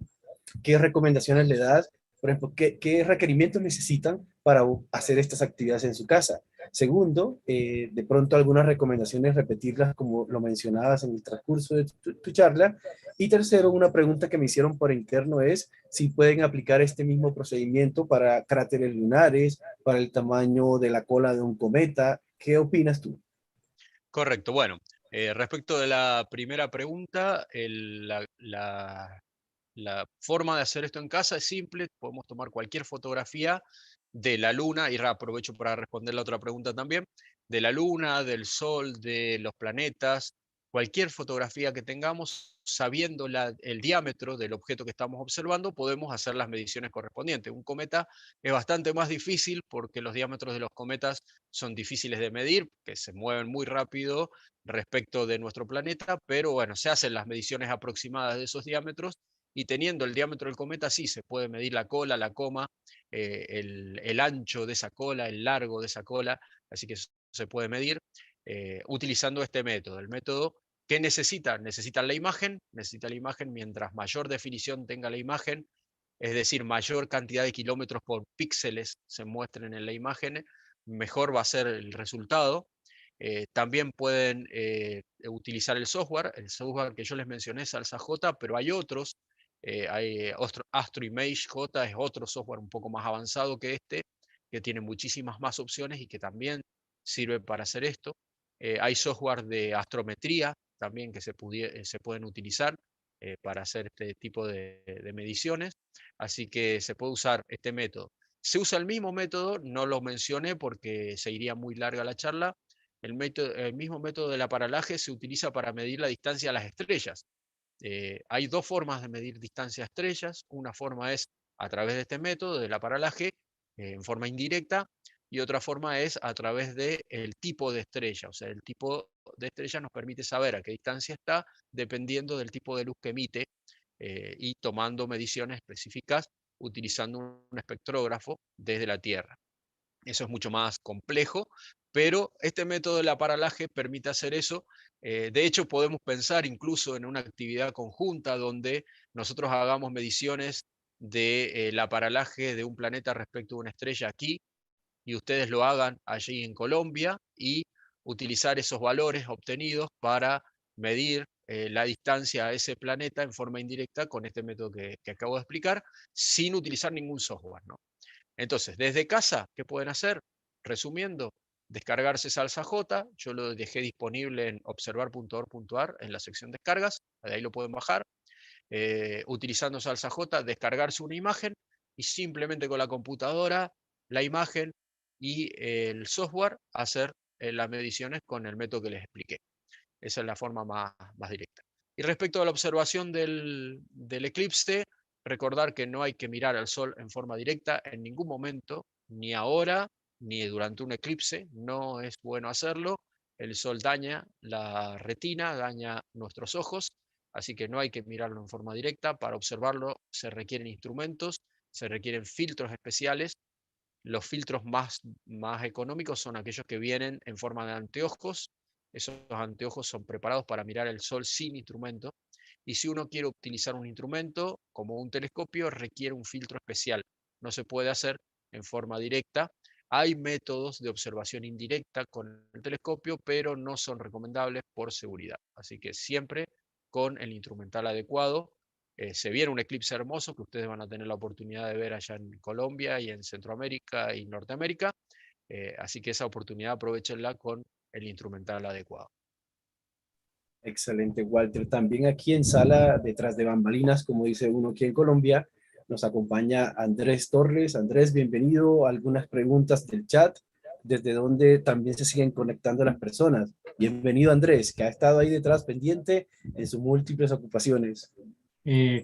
¿Qué recomendaciones le das? Por ejemplo, ¿qué requerimientos necesitan para hacer estas actividades en su casa? Segundo, de pronto algunas recomendaciones, repetirlas como lo mencionabas en el transcurso de tu charla. Y tercero, una pregunta que me hicieron por interno es si pueden aplicar este mismo procedimiento para cráteres lunares, para el tamaño de la cola de un cometa. ¿Qué opinas tú? Correcto. Bueno, respecto de la primera pregunta, la forma de hacer esto en casa es simple. Podemos tomar cualquier fotografía de la luna, y aprovecho para responder la otra pregunta también, de la luna, del sol, de los planetas, cualquier fotografía que tengamos, sabiendo el diámetro del objeto que estamos observando, podemos hacer las mediciones correspondientes. Un cometa es bastante más difícil porque los diámetros de los cometas son difíciles de medir, que se mueven muy rápido respecto de nuestro planeta, pero bueno, se hacen las mediciones aproximadas de esos diámetros y teniendo el diámetro del cometa sí se puede medir la cola, la coma, el ancho de esa cola, el largo de esa cola, así que se puede medir utilizando este método. El método que necesitan la imagen, mientras mayor definición tenga la imagen, es decir, mayor cantidad de kilómetros por píxeles se muestren en la imagen, mejor va a ser el resultado. También pueden utilizar el software que yo les mencioné es AlsaJ, pero hay otros. Hay AstroImage J, es otro software un poco más avanzado que este, que tiene muchísimas más opciones y que también sirve para hacer esto. Hay software de astrometría también que se pueden utilizar para hacer este tipo de mediciones, así que se puede usar este método. Se usa el mismo método, no lo mencioné porque se iría muy larga la charla. El mismo método del aparalaje se utiliza para medir la distancia a las estrellas. Hay dos formas de medir distancia a estrellas. Una forma es a través de este método del aparalaje, en forma indirecta, y otra forma es a través del tipo de estrella. O sea, el tipo de estrella nos permite saber a qué distancia está dependiendo del tipo de luz que emite, y tomando mediciones específicas utilizando un espectrógrafo desde la Tierra. Eso es mucho más complejo, pero este método del aparalaje permite hacer eso. De hecho, podemos pensar incluso en una actividad conjunta donde nosotros hagamos mediciones del aparalaje de un planeta respecto a una estrella aquí, y ustedes lo hagan allí en Colombia, y utilizar esos valores obtenidos para medir la distancia a ese planeta en forma indirecta con este método que acabo de explicar, sin utilizar ningún software, ¿no? Entonces, desde casa, ¿qué pueden hacer? Resumiendo, descargarse Salsa J. Yo lo dejé disponible en observar.org.ar en la sección descargas, de ahí lo pueden bajar. Utilizando Salsa J, descargarse una imagen y simplemente con la computadora, la imagen y el software hacer las mediciones con el método que les expliqué. Esa es la forma más directa. Y respecto a la observación del eclipse, recordar que no hay que mirar al Sol en forma directa en ningún momento, ni ahora, ni durante un eclipse. No es bueno hacerlo. El Sol daña la retina, daña nuestros ojos, así que no hay que mirarlo en forma directa. Para observarlo se requieren instrumentos, se requieren filtros especiales. Los filtros más económicos son aquellos que vienen en forma de anteojos. Esos anteojos son preparados para mirar el Sol sin instrumento. Y si uno quiere utilizar un instrumento como un telescopio, requiere un filtro especial. No se puede hacer en forma directa. Hay métodos de observación indirecta con el telescopio, pero no son recomendables por seguridad. Así que siempre con el instrumental adecuado. Se viene un eclipse hermoso que ustedes van a tener la oportunidad de ver allá en Colombia y en Centroamérica y Norteamérica. Así que esa oportunidad aprovechenla con el instrumental adecuado. Excelente, Walter. También aquí en sala, detrás de bambalinas, como dice uno aquí en Colombia, nos acompaña Andrés Torres. Andrés, bienvenido. Algunas preguntas del chat, desde donde también se siguen conectando las personas. Bienvenido, Andrés, que ha estado ahí detrás pendiente en sus múltiples ocupaciones.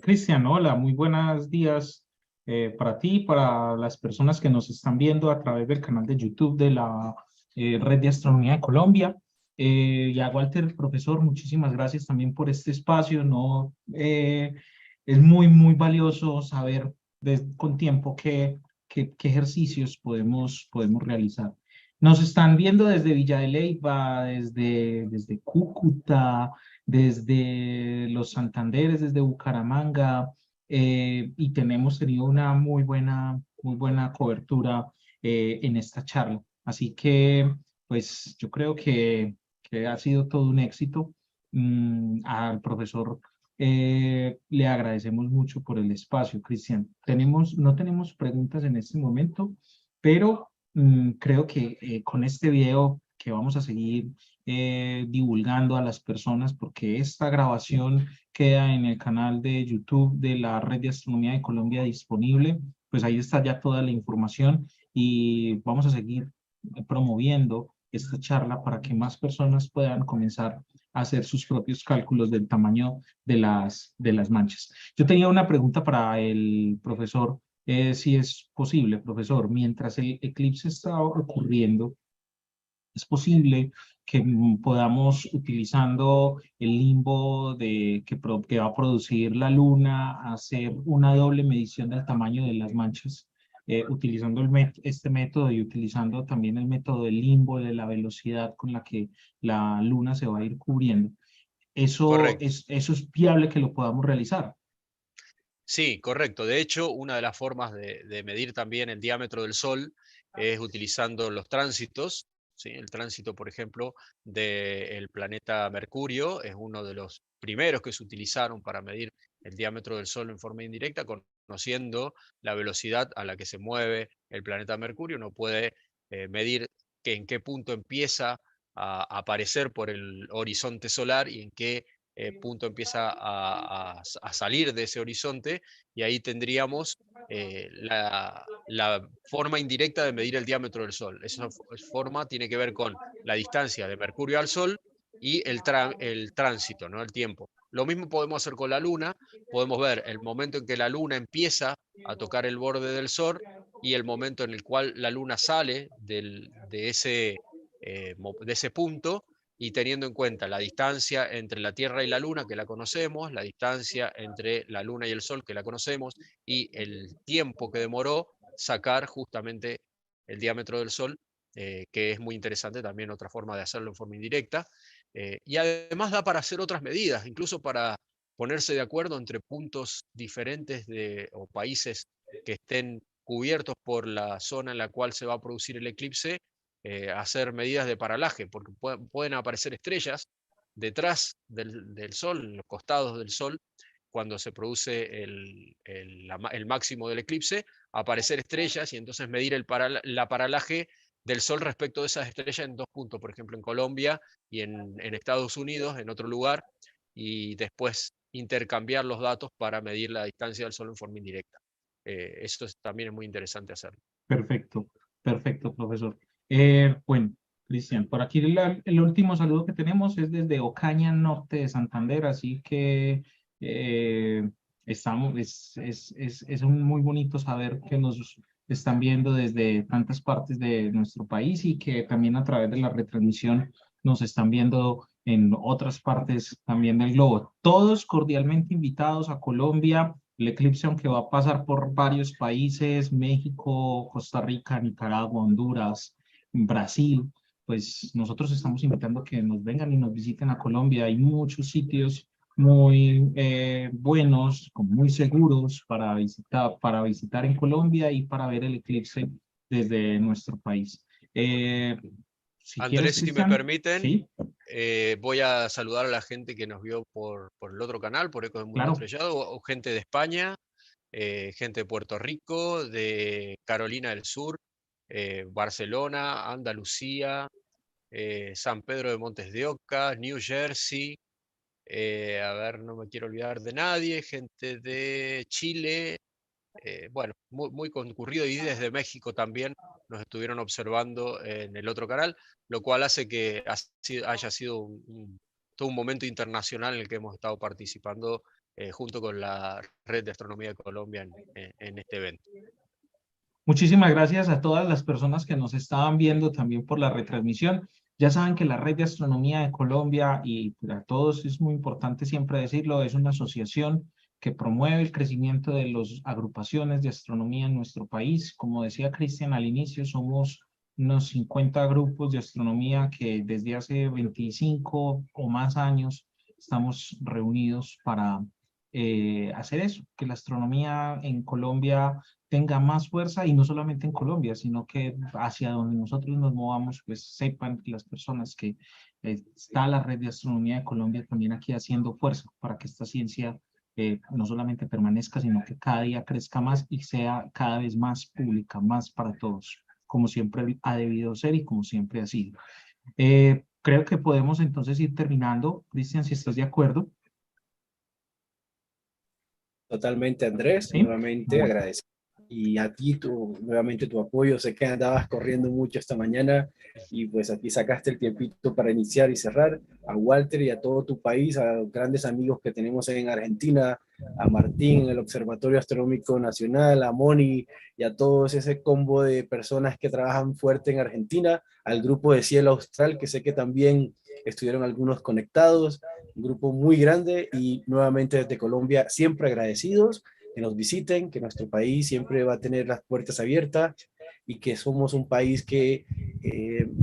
Cristian, hola, muy buenos días para ti, para las personas que nos están viendo a través del canal de YouTube de la Red de Astronomía de Colombia. Y a Walter, profesor, muchísimas gracias también por este espacio. No, es muy valioso saber con tiempo qué ejercicios podemos realizar. Nos están viendo desde Villa de Leyva, desde Cúcuta, desde los Santanderes, desde Bucaramanga, y hemos tenido una muy buena cobertura en esta charla. Así que, pues, yo creo que ha sido todo un éxito. Al profesor le agradecemos mucho por el espacio, Cristian. No tenemos preguntas en este momento, pero creo que con este video que vamos a seguir divulgando a las personas, porque esta grabación queda en el canal de YouTube de la Red de Astronomía de Colombia disponible, pues ahí está ya toda la información y vamos a seguir promoviendo esta charla para que más personas puedan comenzar a hacer sus propios cálculos del tamaño de las manchas. Yo tenía una pregunta para el profesor, si es posible, profesor, mientras el eclipse está ocurriendo, es posible que podamos, utilizando el limbo que va a producir la luna, hacer una doble medición del tamaño de las manchas, utilizando este método y utilizando también el método del limbo, de la velocidad con la que la luna se va a ir cubriendo. Correcto. Eso es viable que lo podamos realizar. Sí, correcto. De hecho, una de las formas de medir también el diámetro del Sol es utilizando los tránsitos. ¿Sí? El tránsito, por ejemplo, del planeta Mercurio es uno de los primeros que se utilizaron para medir el diámetro del Sol en forma indirecta, conociendo la velocidad a la que se mueve el planeta Mercurio. Uno puede medir en qué punto empieza a aparecer por el horizonte solar y en qué punto empieza a salir de ese horizonte, y ahí tendríamos la forma indirecta de medir el diámetro del Sol. Esa forma tiene que ver con la distancia de Mercurio al Sol y el tránsito, ¿no? El tiempo. Lo mismo podemos hacer con la luna, podemos ver el momento en que la luna empieza a tocar el borde del sol y el momento en el cual la luna sale de ese punto, y teniendo en cuenta la distancia entre la Tierra y la Luna, que la conocemos, la distancia entre la Luna y el Sol, que la conocemos, y el tiempo que demoró sacar justamente el diámetro del Sol, que es muy interesante también, otra forma de hacerlo en forma indirecta. Y además da para hacer otras medidas, incluso para ponerse de acuerdo entre puntos diferentes o países que estén cubiertos por la zona en la cual se va a producir el eclipse, hacer medidas de paralaje, porque pueden aparecer estrellas detrás del Sol, en los costados del Sol, cuando se produce el máximo del eclipse, aparecer estrellas y entonces medir la paralaje del Sol respecto de esas estrellas en 2 puntos, por ejemplo en Colombia y en Estados Unidos, en otro lugar, y después intercambiar los datos para medir la distancia del Sol en forma indirecta. Eso también es muy interesante hacerlo. Perfecto, perfecto, profesor. Bueno, Cristian, por aquí el último saludo que tenemos es desde Ocaña, norte de Santander, así que es un muy bonito saber que nos están viendo desde tantas partes de nuestro país y que también a través de la retransmisión nos están viendo en otras partes también del globo. Todos cordialmente invitados a Colombia. El eclipse, aunque va a pasar por varios países, México, Costa Rica, Nicaragua, Honduras, Brasil, pues nosotros estamos invitando a que nos vengan y nos visiten a Colombia. Hay muchos sitios muy buenos, muy seguros para visitar en Colombia y para ver el eclipse desde nuestro país. Si quieres, Andrés, si me Cristian, permiten, sí, voy a saludar a la gente que nos vio por el otro canal, por Eco del Mundo claro. Estrellado, o gente de España, gente de Puerto Rico, de Carolina del Sur, Barcelona, Andalucía, San Pedro de Montes de Oca, New Jersey, a ver, no me quiero olvidar de nadie, gente de Chile, bueno, muy concurrido, y desde México también nos estuvieron observando en el otro canal, lo cual hace que haya sido todo un momento internacional en el que hemos estado participando junto con la Red de Astronomía de Colombia en este evento. Muchísimas gracias a todas las personas que nos estaban viendo también por la retransmisión. Ya saben que la Red de Astronomía de Colombia, y para todos es muy importante siempre decirlo, es una asociación que promueve el crecimiento de las agrupaciones de astronomía en nuestro país. Como decía Cristian al inicio, somos unos 50 grupos de astronomía que desde hace 25 o más años estamos reunidos para hacer eso, que la astronomía en Colombia tenga más fuerza, y no solamente en Colombia, sino que hacia donde nosotros nos movamos, pues sepan que las personas que está la Red de Astronomía de Colombia también aquí haciendo fuerza para que esta ciencia no solamente permanezca, sino que cada día crezca más y sea cada vez más pública, más para todos, como siempre ha debido ser y como siempre ha sido. Creo que podemos entonces ir terminando. Cristian, si estás de acuerdo. Totalmente, Andrés, Sí. nuevamente agradecido. Y a ti, nuevamente tu apoyo. Sé que andabas corriendo mucho esta mañana y pues aquí sacaste el tiempito para iniciar y cerrar. A Walter y a todo tu país, a los grandes amigos que tenemos en Argentina, a Martín en el Observatorio Astronómico Nacional, a Moni y a todos ese combo de personas que trabajan fuerte en Argentina, al grupo de Cielo Austral, que sé que también estuvieron algunos conectados, un grupo muy grande, y nuevamente desde Colombia siempre agradecidos que nos visiten, que nuestro país siempre va a tener las puertas abiertas y que somos un país que,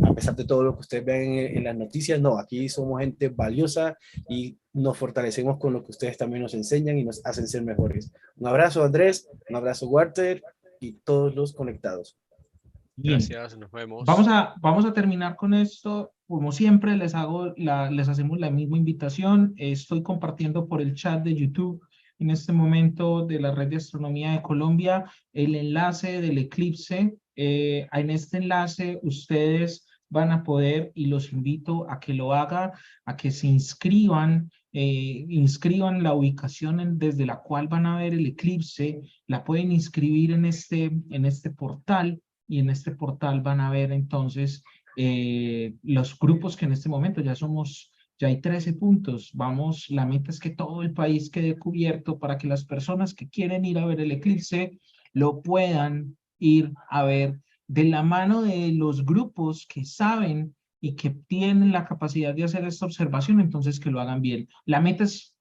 a pesar de todo lo que ustedes ven en las noticias, no, aquí somos gente valiosa y nos fortalecemos con lo que ustedes también nos enseñan y nos hacen ser mejores. Un abrazo, Andrés, un abrazo, Walter, y todos los conectados. Bien. Gracias, nos vemos. Vamos a terminar con esto. Como siempre, les hacemos la misma invitación. Estoy compartiendo por el chat de YouTube en este momento de la Red de Astronomía de Colombia el enlace del eclipse. En este enlace ustedes van a poder, y los invito a que lo hagan, a que se inscriban la ubicación desde la cual van a ver el eclipse. La pueden inscribir en este portal, y en este portal van a ver entonces los grupos que en este momento ya Ya hay 13 puntos. Vamos, la meta es que todo el país quede cubierto para que las personas que quieren ir a ver el eclipse lo puedan ir a ver de la mano de los grupos que saben y que tienen la capacidad de hacer esta observación, entonces que lo hagan bien. La meta es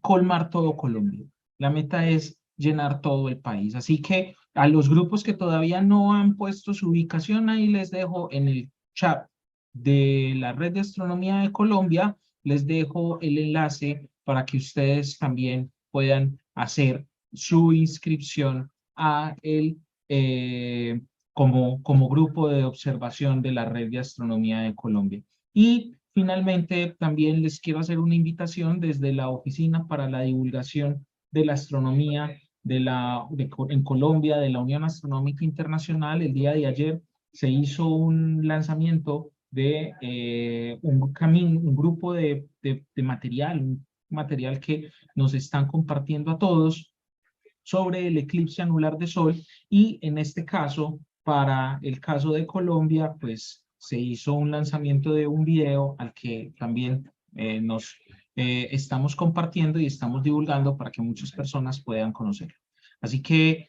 colmar todo Colombia. La meta es llenar todo el país. Así que a los grupos que todavía no han puesto su ubicación, ahí les dejo en el chat de la Red de Astronomía de Colombia, les dejo el enlace para que ustedes también puedan hacer su inscripción a como grupo de observación de la Red de Astronomía de Colombia. Y finalmente, también les quiero hacer una invitación desde la Oficina para la Divulgación de la Astronomía en Colombia, de la Unión Astronómica Internacional. El día de ayer se hizo un lanzamiento de un grupo de material, un material que nos están compartiendo a todos sobre el eclipse anular de Sol, y en este caso, para el caso de Colombia, pues se hizo un lanzamiento de un video al que también nos estamos compartiendo y estamos divulgando para que muchas personas puedan conocerlo. Así que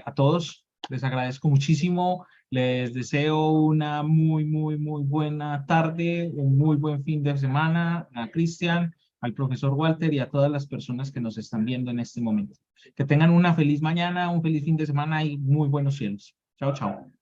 a todos les agradezco muchísimo, les deseo una muy buena tarde, un muy buen fin de semana a Cristian, al profesor Walter y a todas las personas que nos están viendo en este momento. Que tengan una feliz mañana, un feliz fin de semana y muy buenos cielos. Chao, chao.